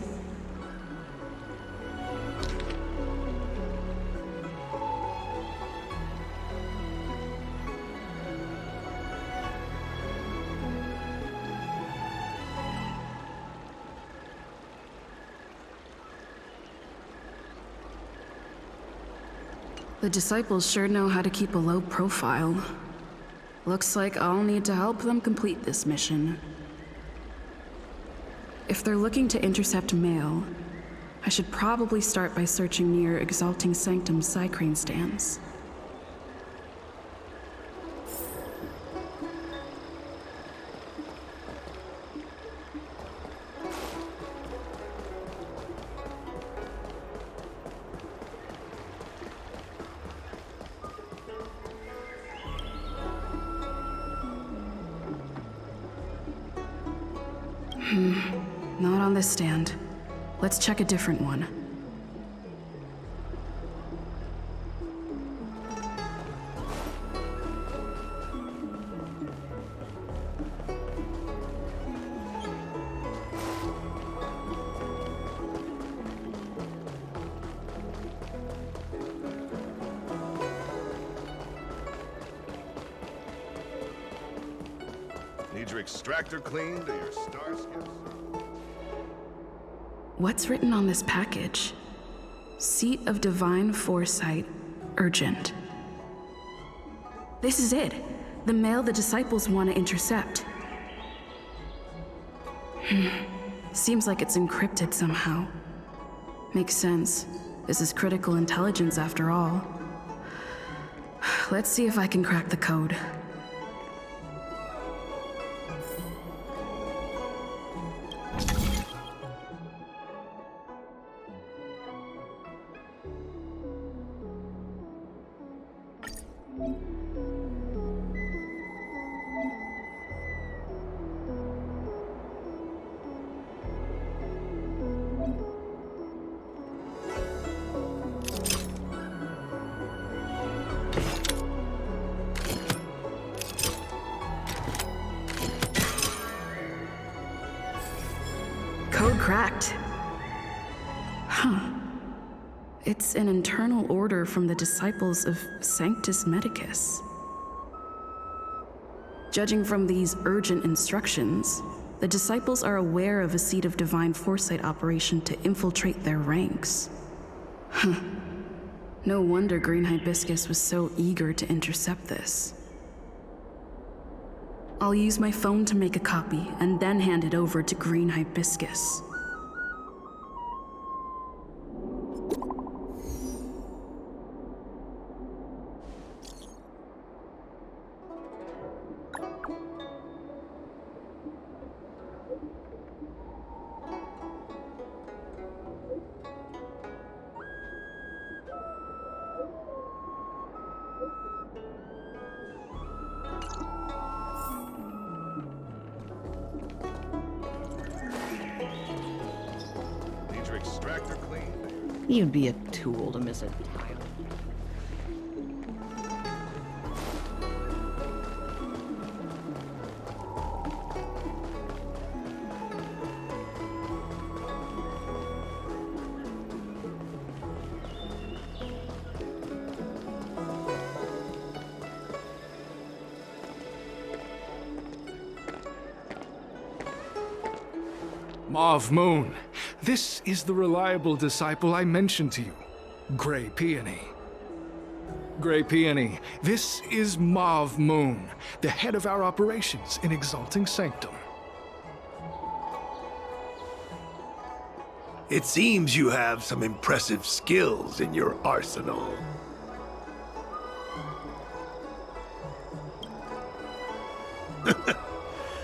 The disciples sure know how to keep a low profile. Looks like I'll need to help them complete this mission. If they're looking to intercept mail, I should probably start by searching near Exalting Sanctum's Cycrane stands. Not on this stand. Let's check a different one. Need your extractor cleaned or your star skips? What's written on this package? Seat of Divine Foresight, urgent. This is it. The mail the disciples want to intercept. Seems like it's encrypted somehow. Makes sense. This is critical intelligence after all. Let's see if I can crack the code. Huh. It's an internal order from the disciples of Sanctus Medicus. Judging from these urgent instructions, the disciples are aware of a seed of divine foresight operation to infiltrate their ranks. Huh. No wonder Green Hibiscus was so eager to intercept this. I'll use my phone to make a copy and then hand it over to Green Hibiscus. You'd be a tool to miss it. Mauve Moon, this is the reliable disciple I mentioned to you, Grey Peony. Grey Peony, this is Mauve Moon, the head of our operations in Exalting Sanctum. It seems you have some impressive skills in your arsenal.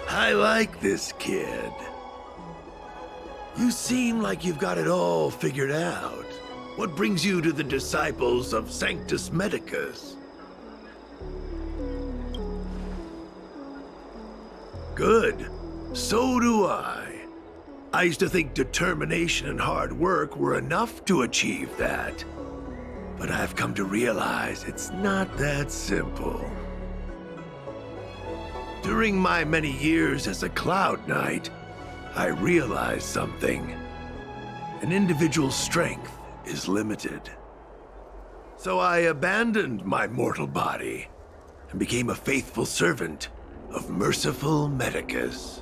I like this kid. You seem like you've got it all figured out. What brings you to the disciples of Sanctus Medicus? Good. So do I. I used to think determination and hard work were enough to achieve that. But I've come to realize it's not that simple. During my many years as a Cloud Knight, I realized something. An individual's strength is limited. So I abandoned my mortal body and became a faithful servant of merciful Medicus.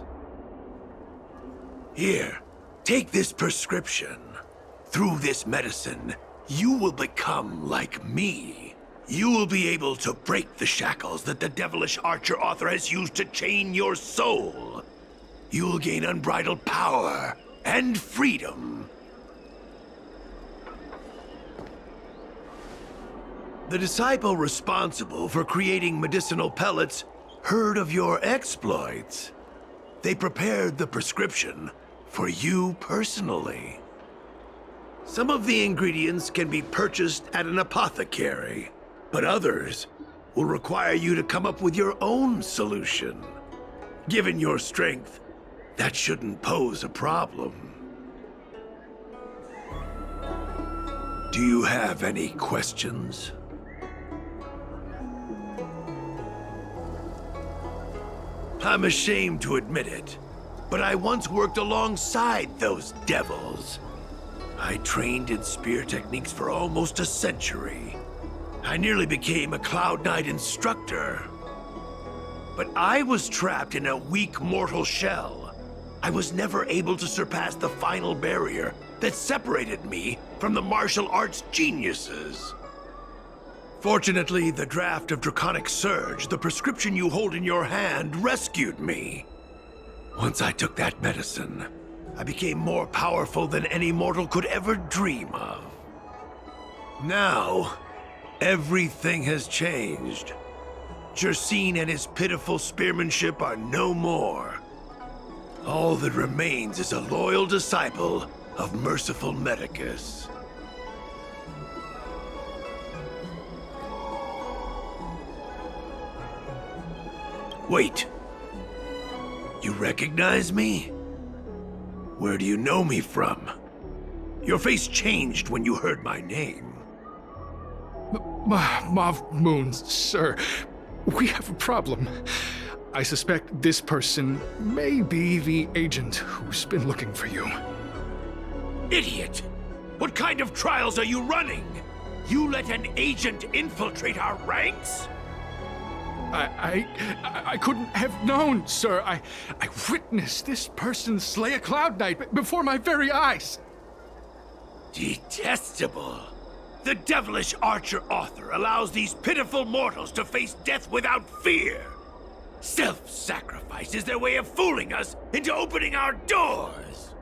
Here, take this prescription. Through this medicine, you will become like me. You will be able to break the shackles that the devilish archer author has used to chain your soul. You will gain unbridled power and freedom. The disciple responsible for creating medicinal pellets heard of your exploits. They prepared the prescription for you personally. Some of the ingredients can be purchased at an apothecary, but others will require you to come up with your own solution. Given your strength, that shouldn't pose a problem. Do you have any questions? I'm ashamed to admit it, but I once worked alongside those devils. I trained in spear techniques for almost a century. I nearly became a Cloud Knight instructor. But I was trapped in a weak mortal shell. I was never able to surpass the final barrier that separated me from the martial arts geniuses. Fortunately, the draft of Draconic Surge, the prescription you hold in your hand, rescued me. Once I took that medicine, I became more powerful than any mortal could ever dream of. Now, everything has changed. Jersine and his pitiful spearmanship are no more. All that remains is a loyal disciple of merciful Medicus. Wait. You recognize me? Where do you know me from? Your face changed when you heard my name. Mauve Moon, sir, we have a problem. I suspect this person may be the agent who's been looking for you. Idiot! What kind of trials are you running? You let an agent infiltrate our ranks? I couldn't have known, sir. I witnessed this person slay a Cloud Knight before my very eyes. Detestable. The devilish archer author allows these pitiful mortals to face death without fear. Self-sacrifice is their way of fooling us into opening our doors.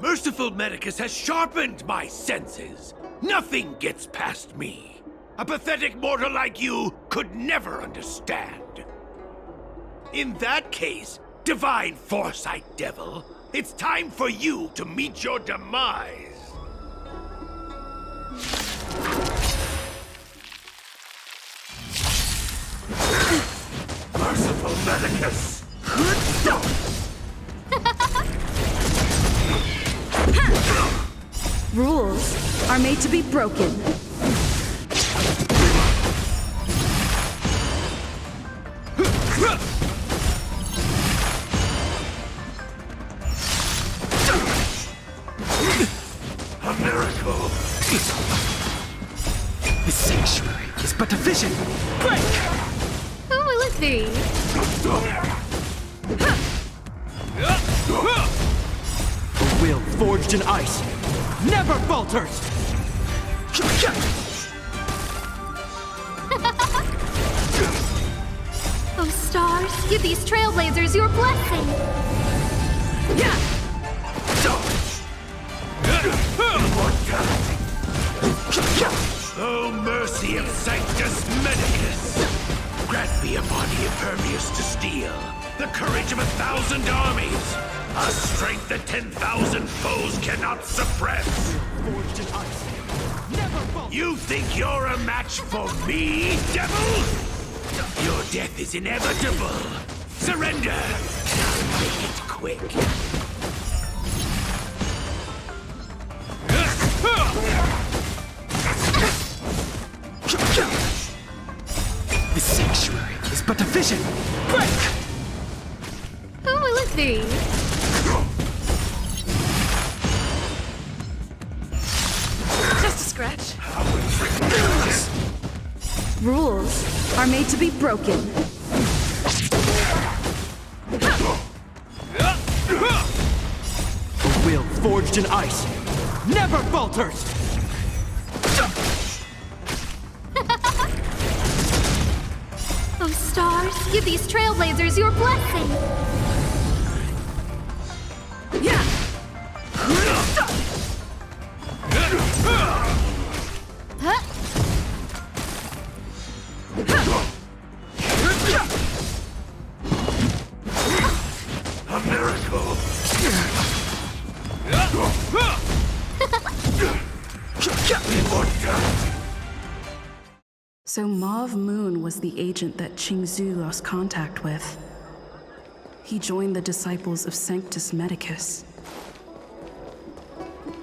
Merciful Medicus has sharpened my senses. Nothing gets past me. A pathetic mortal like you could never understand. In that case, Divine Foresight Devil, it's time for you to meet your demise. Merciful Medicus! Rules are made to be broken. A miracle! The sanctuary is but a vision. Break! Who will it be? A will forged in ice never falters! Oh, stars, give these trailblazers your blessing! Oh, mercy of Sanctus Medicus! Grant me a body impervious to steel, the courage of 1,000 armies, a strength that 10,000 foes cannot suppress. Forged in ice. You think you're a match for me, devil? Your death is inevitable. Surrender. Now make it quick. The sanctuary is but a vision. Break! Who will it be? Just a scratch. Rules are made to be broken. A will forged in ice never falters! Oh, stars, give these trailblazers your blessing! A miracle. So Mauve Moon was the agent that Qingzhu lost contact with. He joined the disciples of Sanctus Medicus.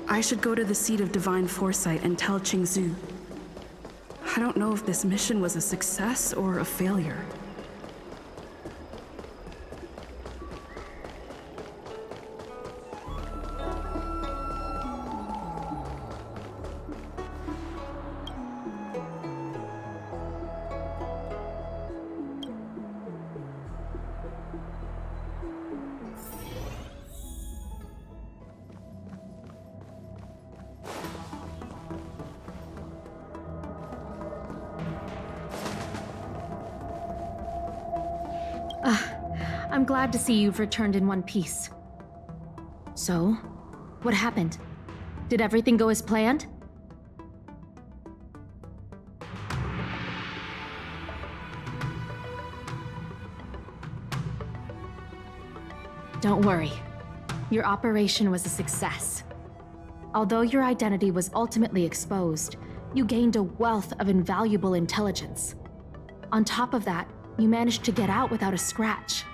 I should go to the seat of Divine Foresight and tell Qingzhu. I don't know if this mission was a success or a failure. I'm glad to see you've returned in one piece. So, what happened? Did everything go as planned? Don't worry. Your operation was a success. Although your identity was ultimately exposed, you gained a wealth of invaluable intelligence. On top of that, you managed to get out without a scratch.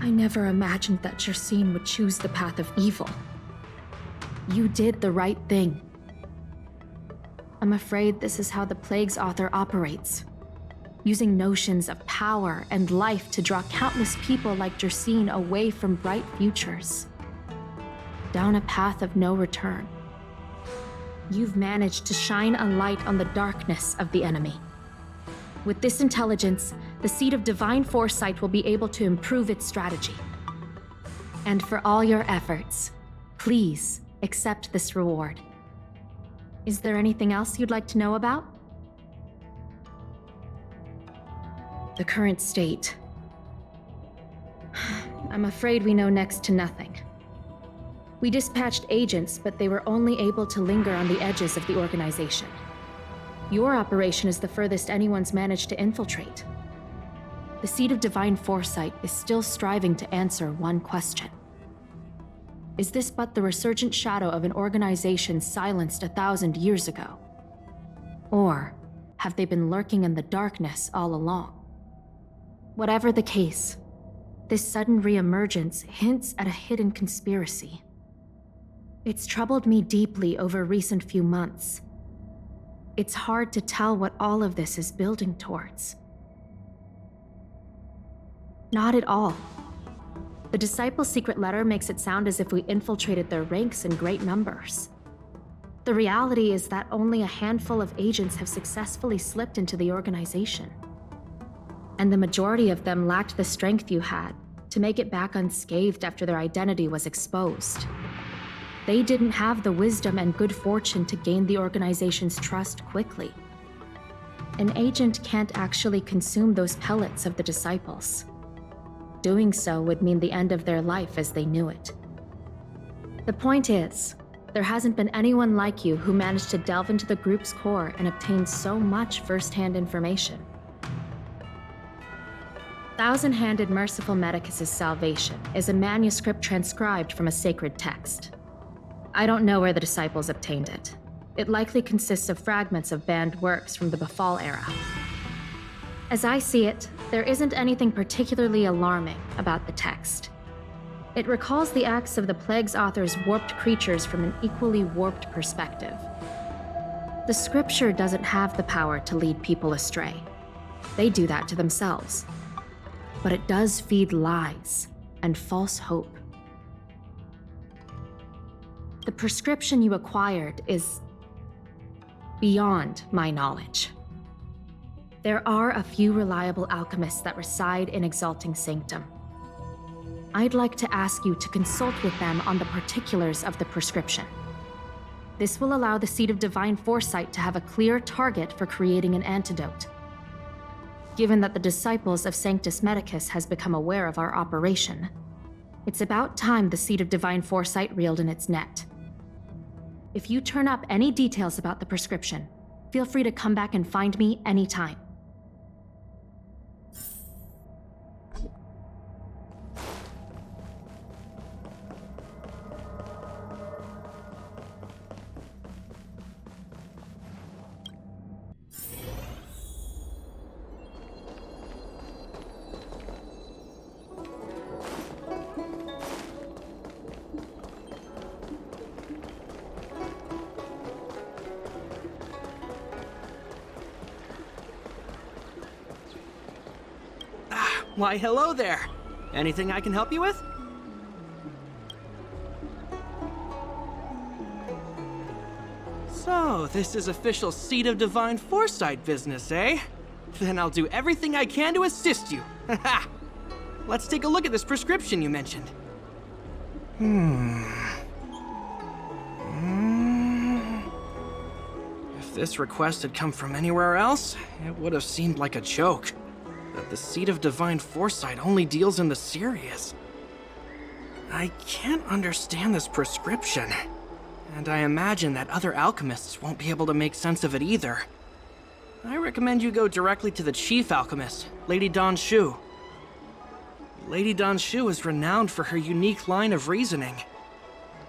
I never imagined that Jersine would choose the path of evil. You did the right thing. I'm afraid this is how the Plague's author operates. using notions of power and life to draw countless people like Jersine away from bright futures, down a path of no return. You've managed to shine a light on the darkness of the enemy. With this intelligence, the Seed of Divine Foresight will be able to improve its strategy. And for all your efforts, please accept this reward. Is there anything else you'd like to know about? The current state. I'm afraid we know next to nothing. We dispatched agents, but they were only able to linger on the edges of the organization. Your operation is the furthest anyone's managed to infiltrate. The Seed of Divine Foresight is still striving to answer one question. Is this but the resurgent shadow of an organization silenced 1,000 years ago? Or have they been lurking in the darkness all along? Whatever the case, this sudden reemergence hints at a hidden conspiracy. It's troubled me deeply over recent few months. It's hard to tell what all of this is building towards. Not at all. The Disciples' secret letter makes it sound as if we infiltrated their ranks in great numbers. The reality is that only a handful of agents have successfully slipped into the organization. And the majority of them lacked the strength you had to make it back unscathed after their identity was exposed. They didn't have the wisdom and good fortune to gain the organization's trust quickly. An agent can't actually consume those pellets of the Disciples. Doing so would mean the end of their life as they knew it. The point is, there hasn't been anyone like you who managed to delve into the group's core and obtain so much first-hand information. Thousand-Handed Merciful Medicus's Salvation is a manuscript transcribed from a sacred text. I don't know where the Disciples obtained it. It likely consists of fragments of banned works from the Befall era. As I see it, there isn't anything particularly alarming about the text. It recalls the acts of the Plague's author's warped creatures from an equally warped perspective. The scripture doesn't have the power to lead people astray. They do that to themselves. But it does feed lies and false hope. The prescription you acquired is beyond my knowledge. There are a few reliable alchemists that reside in Exalting Sanctum. I'd like to ask you to consult with them on the particulars of the prescription. This will allow the Seed of Divine Foresight to have a clear target for creating an antidote. Given that the Disciples of Sanctus Medicus has become aware of our operation, it's about time the Seed of Divine Foresight reeled in its net. If you turn up any details about the prescription, feel free to come back and find me anytime. Why, hello there. Anything I can help you with? So, this is official Seed of Divine Foresight business, eh? Then I'll do everything I can to assist you. Haha! Let's take a look at this prescription you mentioned. If this request had come from anywhere else, it would have seemed like a joke. That the Seed of Divine Foresight only deals in the serious. I can't understand this prescription, and I imagine that other alchemists won't be able to make sense of it either. I recommend you go directly to the chief alchemist, Lady Dan Shu. Lady Dan Shu is renowned for her unique line of reasoning.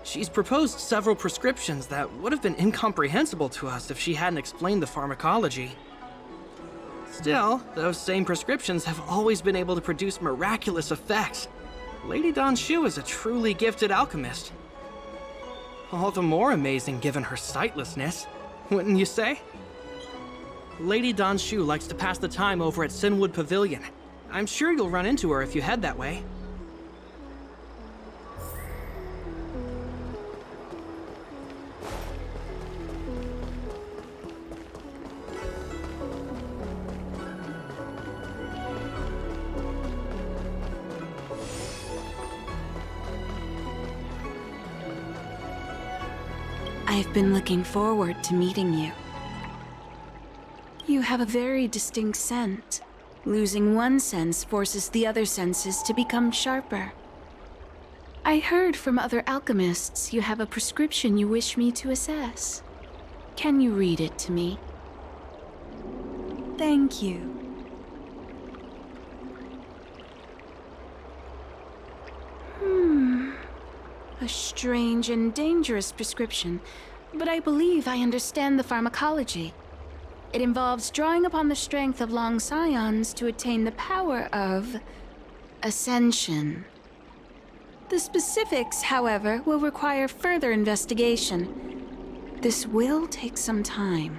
She's proposed several prescriptions that would have been incomprehensible to us if she hadn't explained the pharmacology. Still, those same prescriptions have always been able to produce miraculous effects. Lady Dan Shu is a truly gifted alchemist. All the more amazing given her sightlessness, wouldn't you say? Lady Don Shu likes to pass the time over at Sinwood Pavilion. I'm sure you'll run into her if you head that way. I've been looking forward to meeting you. You have a very distinct scent. Losing one sense forces the other senses to become sharper. I heard from other alchemists you have a prescription you wish me to assess. Can you read it to me? Thank you. A strange and dangerous prescription, but I believe I understand the pharmacology. It involves drawing upon the strength of long scions to attain the power of ascension. The specifics, however, will require further investigation. This will take some time.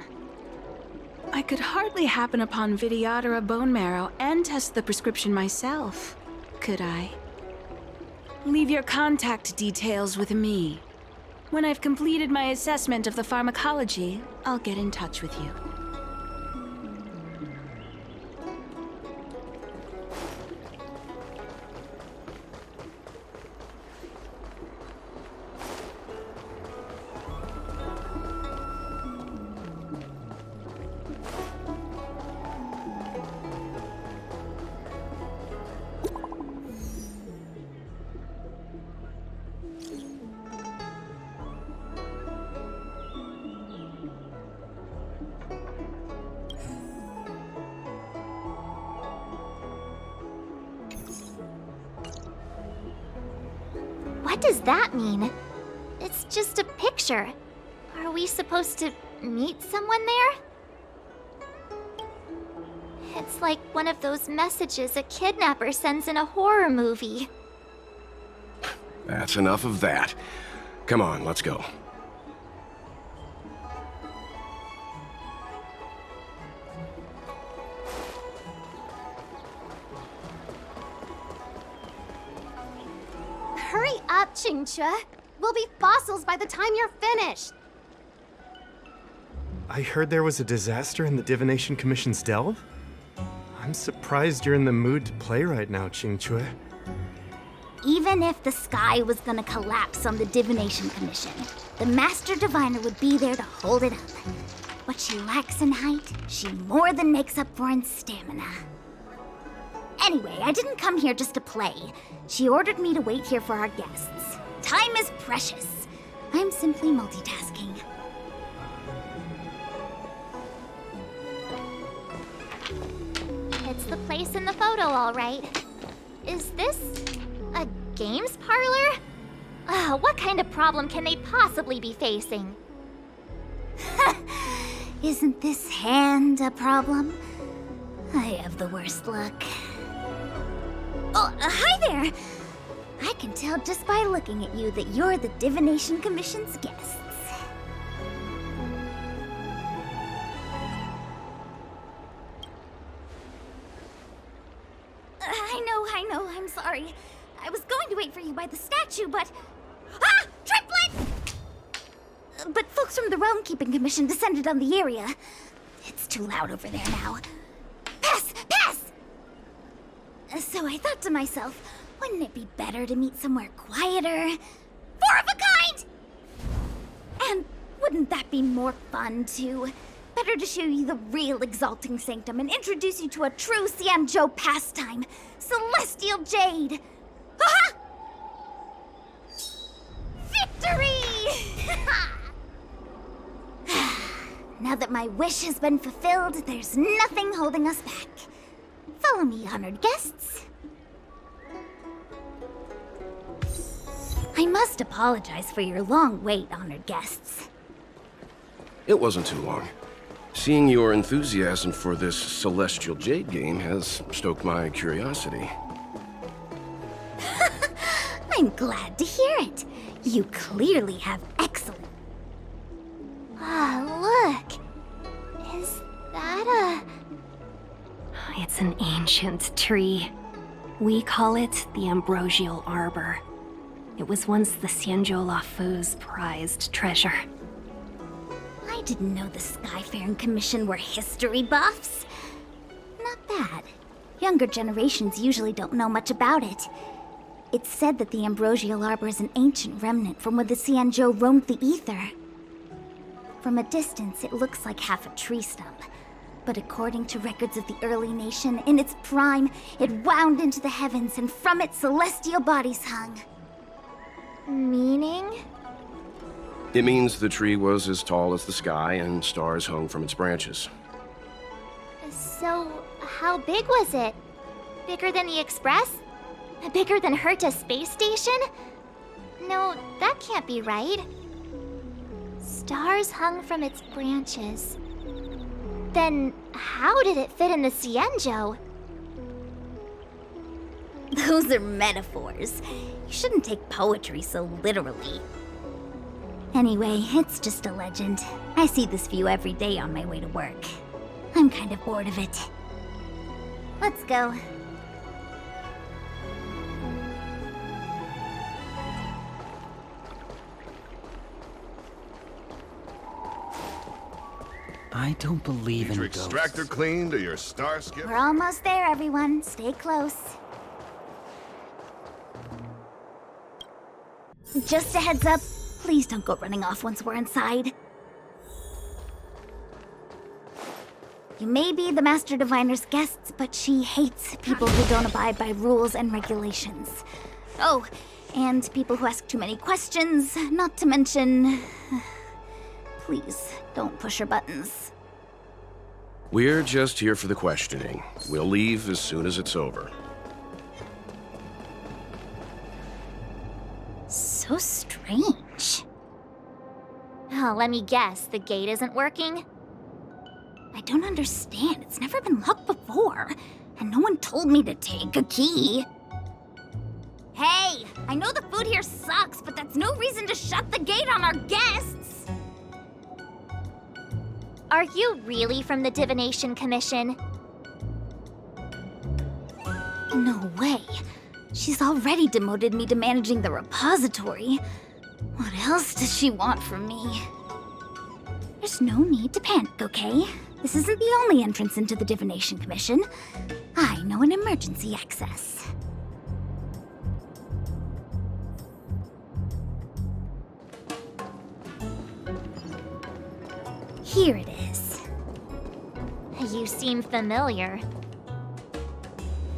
I could hardly happen upon Vidyadhara bone marrow and test the prescription myself, could I? Leave your contact details with me. When I've completed my assessment of the pharmacology, I'll get in touch with you. What does that mean? It's just a picture. Are we supposed to meet someone there? It's like one of those messages a kidnapper sends in a horror movie. That's enough of that. Come on, let's go. Hurry up, Qingque. We'll be fossils by the time you're finished. I heard there was a disaster in the Divination Commission's delve? I'm surprised you're in the mood to play right now, Qingque. Even if the sky was gonna collapse on the Divination Commission, the Master Diviner would be there to hold it up. What she lacks in height, she more than makes up for in stamina. Anyway, I didn't come here just to play. She ordered me to wait here for our guests. Time is precious. I'm simply multitasking. It's the place in the photo, all right. Is this a games parlor? What kind of problem can they possibly be facing? Isn't this hand a problem? I have the worst luck. Oh, hi there! I can tell just by looking at you that you're the Divination Commission's guests. I know, I'm sorry. I was going to wait for you by the statue, but... Ah! Triplet! But folks from the Realm Keeping Commission descended on the area. It's too loud over there now. Pass! Pass! So I thought to myself, wouldn't it be better to meet somewhere quieter? Four of a kind! And wouldn't that be more fun, too? Better to show you the real Exalting Sanctum and introduce you to a true Xianzhou pastime, Celestial Jade! Aha! Victory! Now that my wish has been fulfilled, there's nothing holding us back. Follow me, honored guests. I must apologize for your long wait, honored guests. It wasn't too long. Seeing your enthusiasm for this Celestial Jade game has stoked my curiosity. I'm glad to hear it. You clearly have excellent... Ah, look. Is that... that It's an ancient tree. We call it the Ambrosial Arbor. It was once the Xianzhou Lafu's prized treasure. I didn't know the Skyfaring Commission were history buffs. Not bad. Younger generations usually don't know much about it. It's said that the Ambrosial Arbor is an ancient remnant from when the Xianzhou roamed the ether. From a distance, it looks like half a tree stump. But according to records of the early nation, in its prime, it wound into the heavens, and from it celestial bodies hung. Meaning? It means the tree was as tall as the sky and stars hung from its branches. So, how big was it? Bigger than the Express? Bigger than Herta Space Station? No, that can't be right. Stars hung from its branches. Then, how did it fit in the Xianzhou? Those are metaphors. You shouldn't take poetry so literally. Anyway, it's just a legend. I see this view every day on my way to work. I'm kind of bored of it. Let's go. I don't believe in Your ghosts. extractor cleaned or your star skip? We're almost there, everyone. Stay close. Just a heads up, please don't go running off once we're inside. You may be the Master Diviner's guests, but she hates people who don't abide by rules and regulations. Oh, and people who ask too many questions, not to mention... Please, don't push her buttons. We're just here for the questioning. We'll leave as soon as it's over. So strange. Oh, let me guess, the gate isn't working? I don't understand. It's never been locked before, and no one told me to take a key. Hey, I know the food here sucks, but that's no reason to shut the gate on our guests. Are you really from the Divination Commission? No way. She's already demoted me to managing the repository. What else does she want from me? There's no need to panic, okay? This isn't the only entrance into the Divination Commission. I know an emergency access. Here it is. You seem familiar.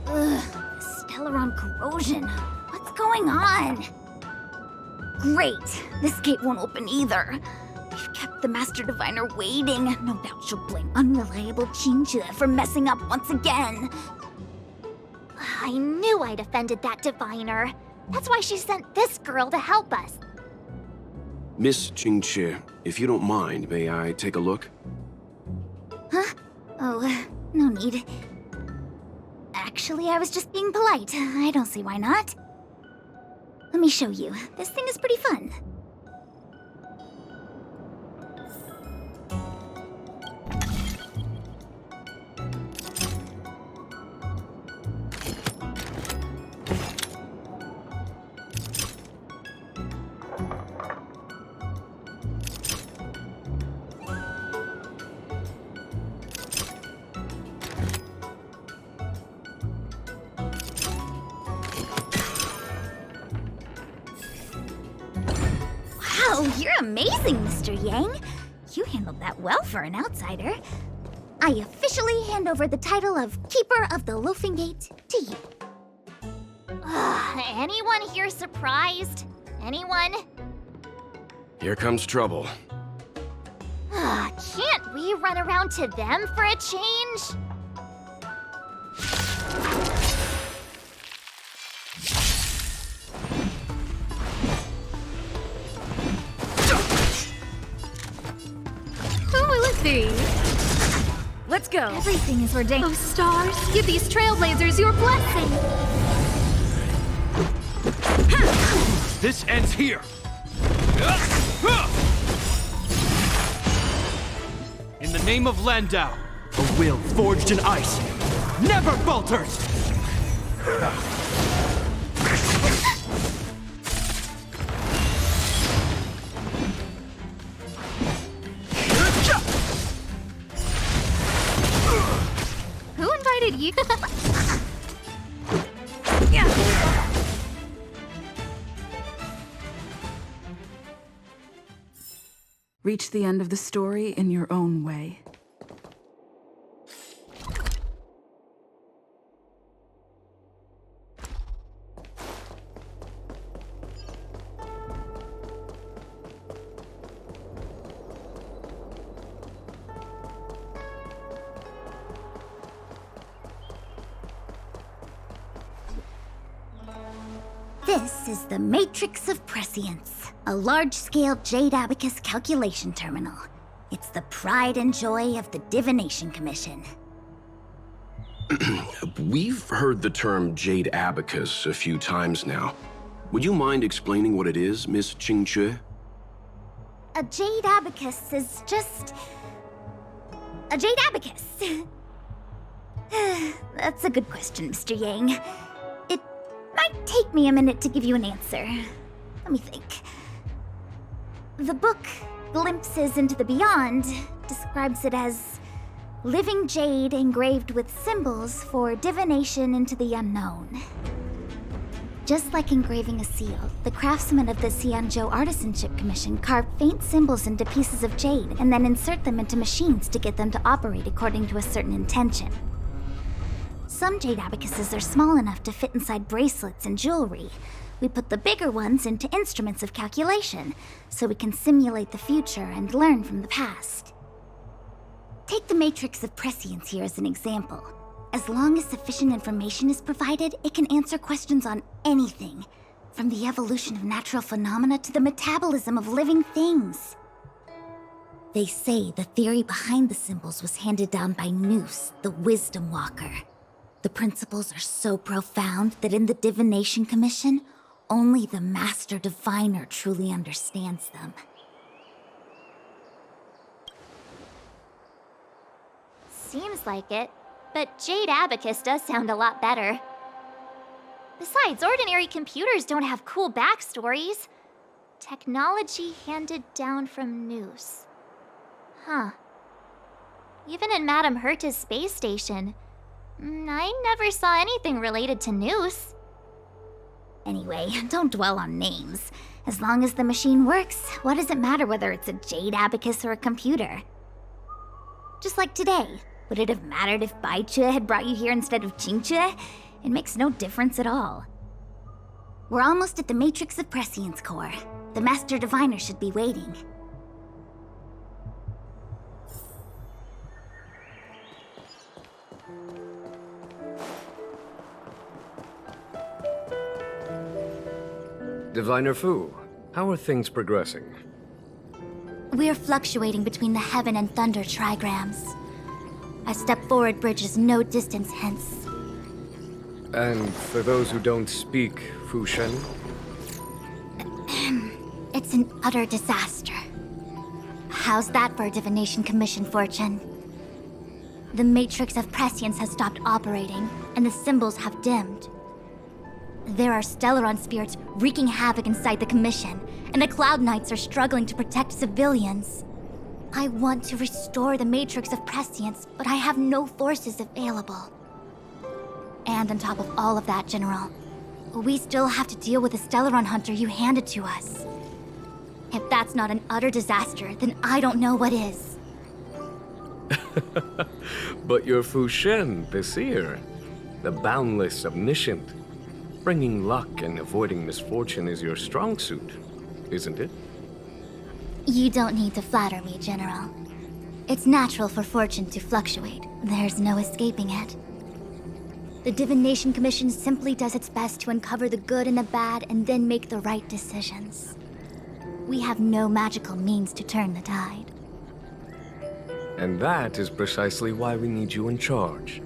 Ugh, Stellaron corrosion. What's going on? Great. This gate won't open either. We've kept the Master Diviner waiting. No doubt she'll blame unreliable Chinchilla for messing up once again. I knew I'd offended that Diviner. That's why she sent this girl to help us. Miss Qingqi, if you don't mind, may I take a look? Huh? Oh, no need. Actually, I was just being polite. I don't see why not. Let me show you. This thing is pretty fun. Wow, you're amazing, Mr. Yang. You handled that well for an outsider. I officially hand over the title of Keeper of the Loafing Gate to you. Anyone here surprised? Anyone? Here comes trouble. Can't we run around to them for a change? Let's go. Everything is ordained. Oh, stars, give these trailblazers your blessing. This ends here. In the name of Landau, A will forged in ice never falters! Who invited you? Reach the end of the story in your own way. This is the Matrix of Prescience, a large-scale Jade Abacus calculation terminal. It's the pride and joy of the Divination Commission. We've heard the term Jade Abacus a few times now. Would you mind explaining what it is, Miss Qingque? A Jade Abacus is just... a Jade Abacus. That's a good question, Mr. Yang. It might take me a minute to give you an answer. Let me think. The book, Glimpses into the Beyond, describes it as living jade engraved with symbols for divination into the unknown. Just like engraving a seal, the craftsmen of the Xianzhou Artisanship Commission carve faint symbols into pieces of jade and then insert them into machines to get them to operate according to a certain intention. Some jade abacuses are small enough to fit inside bracelets and jewelry. We put the bigger ones into instruments of calculation, so we can simulate the future and learn from the past. Take the Matrix of Prescience here as an example. As long as sufficient information is provided, it can answer questions on anything, from the evolution of natural phenomena to the metabolism of living things. They say the theory behind the symbols was handed down by Noose, the Wisdom Walker. The principles are so profound that in the Divination Commission, only the Master Diviner truly understands them. Seems like it, but Jade Abacus does sound a lot better. Besides, ordinary computers don't have cool backstories. Technology handed down from Noose. Huh. Even in Madame Herta's space station, I never saw anything related to Noose. Anyway, don't dwell on names. As long as the machine works, what does it matter whether it's a Jade Abacus or a computer? Just like today, would it have mattered if Baichue had brought you here instead of Qingque? It makes no difference at all. We're almost at the Matrix of Prescience core. The Master Diviner should be waiting. Diviner Fu, how are things progressing? We're fluctuating between the heaven and thunder trigrams. A step forward bridges no distance hence. And for those who don't speak Fu Shen? It's an utter disaster. How's that for a Divination Commission fortune? The Matrix of Prescience has stopped operating, and the symbols have dimmed. There are Stellaron spirits wreaking havoc inside the Commission, and the Cloud Knights are struggling to protect civilians. I want to restore the Matrix of Prescience, but I have no forces available. And on top of all of that, General, we still have to deal with the Stellaron hunter you handed to us. If that's not an utter disaster, then I don't know what is. But you're Fu Shen, the seer. The boundless, omniscient. Bringing luck and avoiding misfortune is your strong suit, isn't it? You don't need to flatter me, General. It's natural for fortune to fluctuate. There's no escaping it. The Divination Commission simply does its best to uncover the good and the bad and then make the right decisions. We have no magical means to turn the tide. And that is precisely why we need you in charge.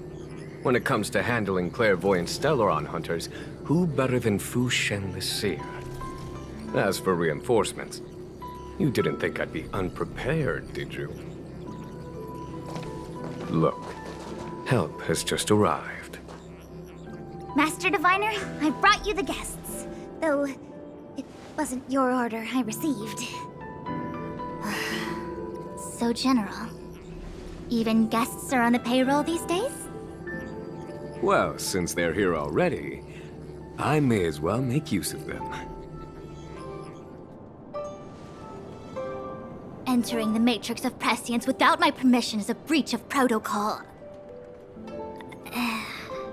When it comes to handling clairvoyant Stellaron hunters, who better than Fu Shen the Seer? As for reinforcements, you didn't think I'd be unprepared, did you? Look, Help has just arrived. Master Diviner, I brought you the guests. Though, it wasn't your order I received. So general. Even guests are on the payroll these days? Well, since they're here already, I may as well make use of them. Entering the matrix of prescience without my permission is a breach of protocol.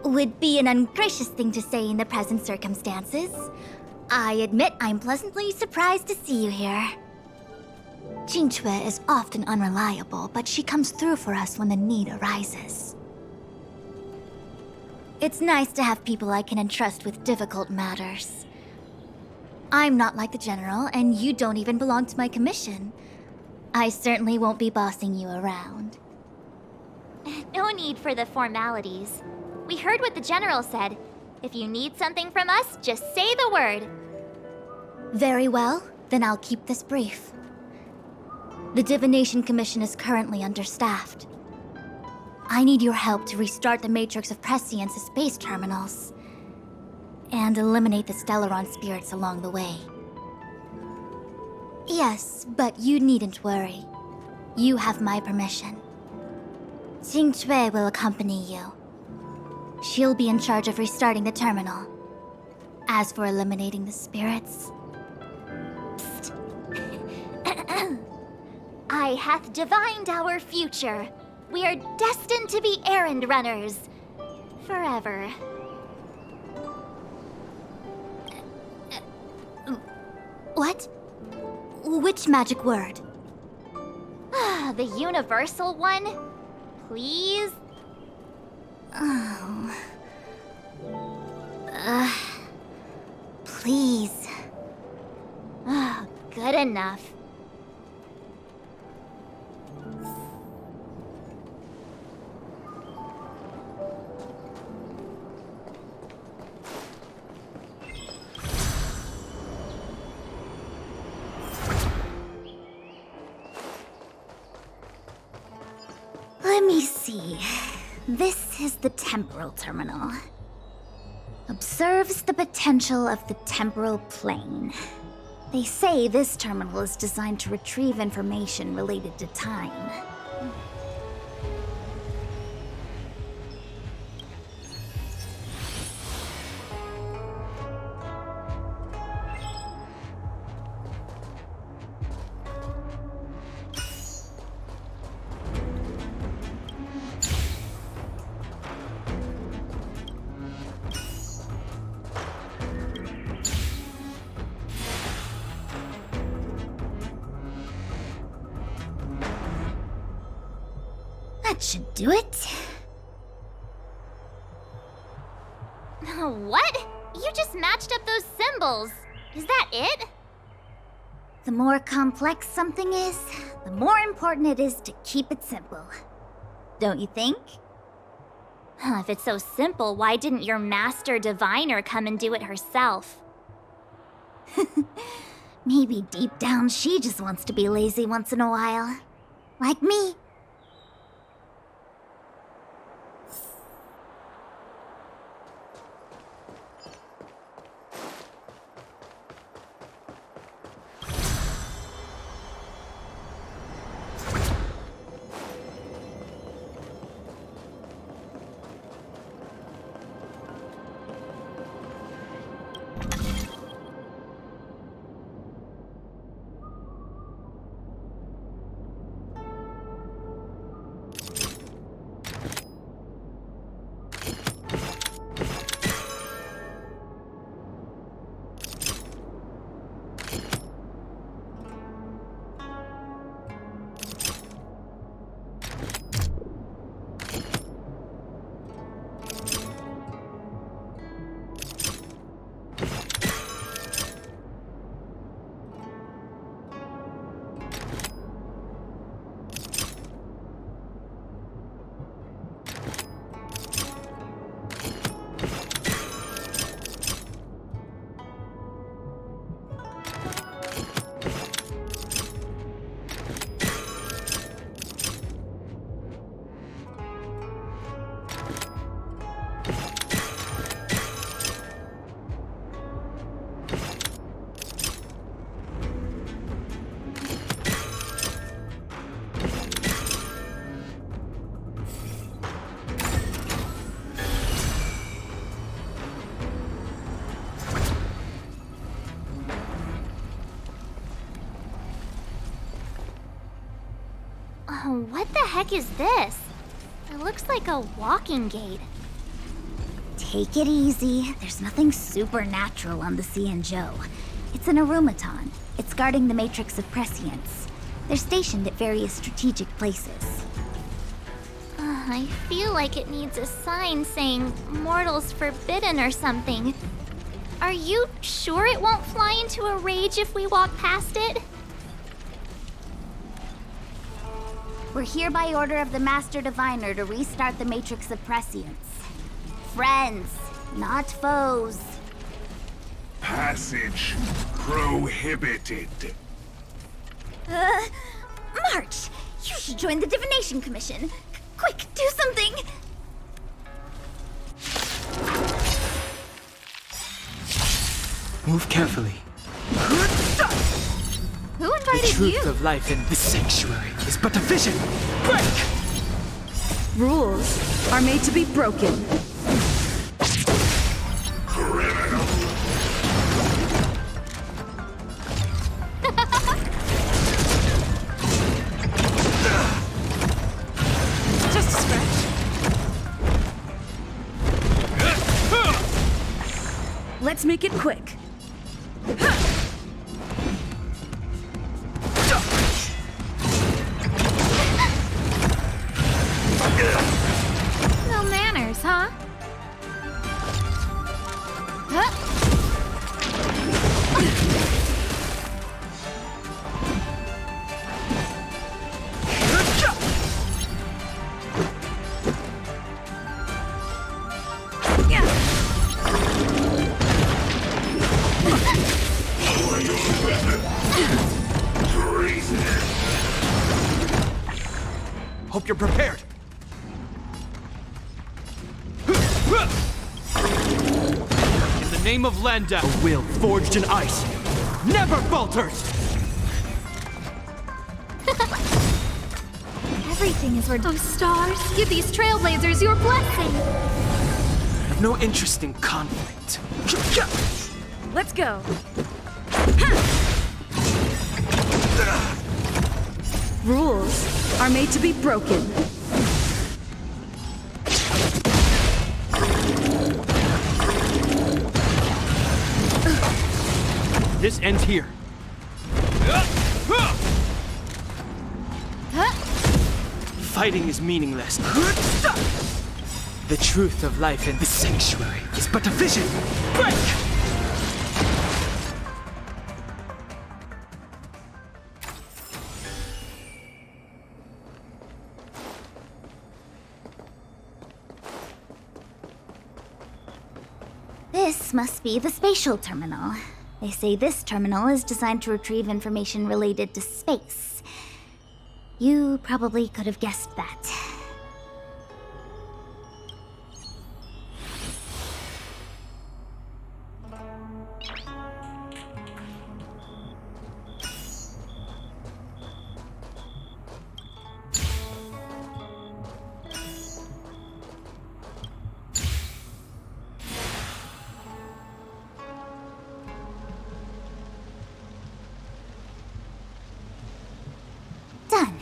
Would be an ungracious thing to say in the present circumstances. I admit I'm pleasantly surprised to see you here. Jinchue is often unreliable, but she comes through for us when the need arises. It's nice to have people I can entrust with difficult matters. I'm not like the General, and you don't even belong to my commission. I certainly won't be bossing you around. No need for the formalities. We heard what the General said. If you need something from us, just say the word. Very well, then I'll keep this brief. The Divination Commission is currently understaffed. I need your help to restart the Matrix of Prescience's space terminals and eliminate the Stellaron spirits along the way. Yes, but you needn't worry. You have my permission. Jinchue will accompany you. She'll be in charge of restarting the terminal. As for eliminating the spirits... Psst. I hath divined our future. We are destined to be errand runners. Forever. What? Which magic word? The universal one? Please? Oh. Please. Good enough. Let me see. This is the temporal terminal. Observes the potential of the temporal plane. They say this terminal is designed to retrieve information related to time. That should do it. What? You just matched up those symbols. Is that it? The more complex something is, the more important it is to keep it simple. Don't you think? If it's so simple, why didn't your master diviner come and do it herself? Maybe deep down she just wants to be lazy once in a while. Like me. What the heck is this? It looks like a walking gate. Take it easy. There's nothing supernatural on the Cienjo. It's an aromaton. It's guarding the matrix of prescience. They're stationed at various strategic places. I feel like it needs a sign saying mortals forbidden or something. Are you sure it won't fly into a rage if we walk past it? We're here by order of the Master Diviner to restart the Matrix of Prescience. Friends, not foes. Passage prohibited. March! You should join the Divination Commission. Quick, do something! Move carefully. Who invited The truth you? of life in this sanctuary is but a vision. Break! Rules are made to be broken. Criminal. Just a scratch. Let's make it quick. No manners, huh? Hope you're prepared. In the name of Lenda, a will forged in ice never falters. Everything is where... Oh, stars, give these trailblazers your blessing. I have no interest in conflict. Let's go. Rules are made to be broken. This ends here. Fighting is meaningless. The truth of life in this sanctuary is but a vision. Break! This must be the spatial terminal. They say this terminal is designed to retrieve information related to space. You probably could have guessed that. Done.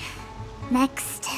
Next.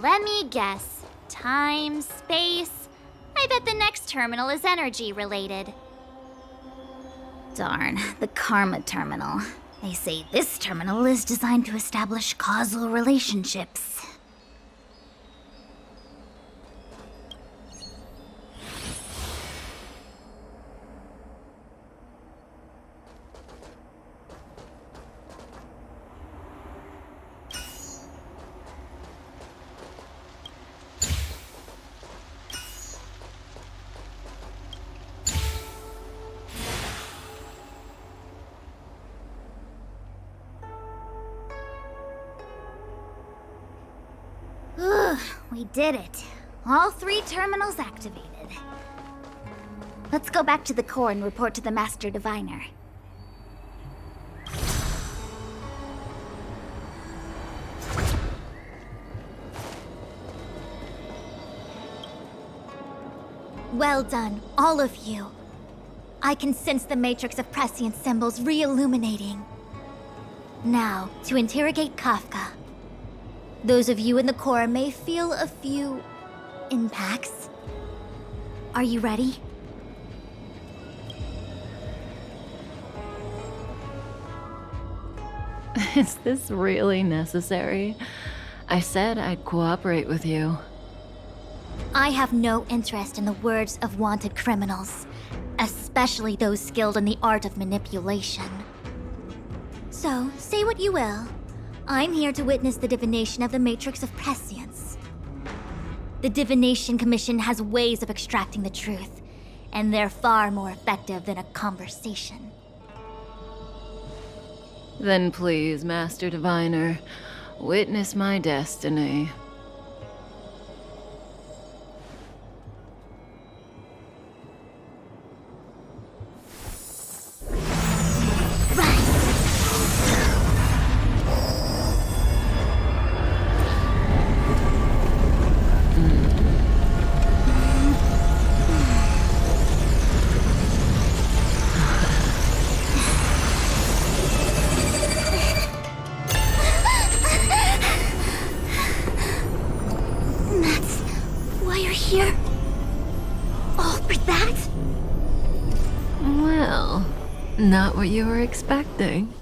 Let me guess. Time, space. I bet the next terminal is energy related. Darn, the Karma Terminal. They say this terminal is designed to establish causal relationships. Whew, we did it. All 3 terminals activated. Let's go back to the core and report to the Master Diviner. Well done, all of you. I can sense the matrix of prescient symbols re-illuminating. Now, to interrogate Kafka. Those of you in the core may feel a few impacts. Are you ready? Is this really necessary? I said I'd cooperate with you. I have no interest in the words of wanted criminals, especially those skilled in the art of manipulation. So, say what you will. I'm here to witness the divination of the matrix of prescience. The Divination Commission has ways of extracting the truth, and they're far more effective than a conversation. Then please, Master Diviner, witness my destiny. Not what you were expecting.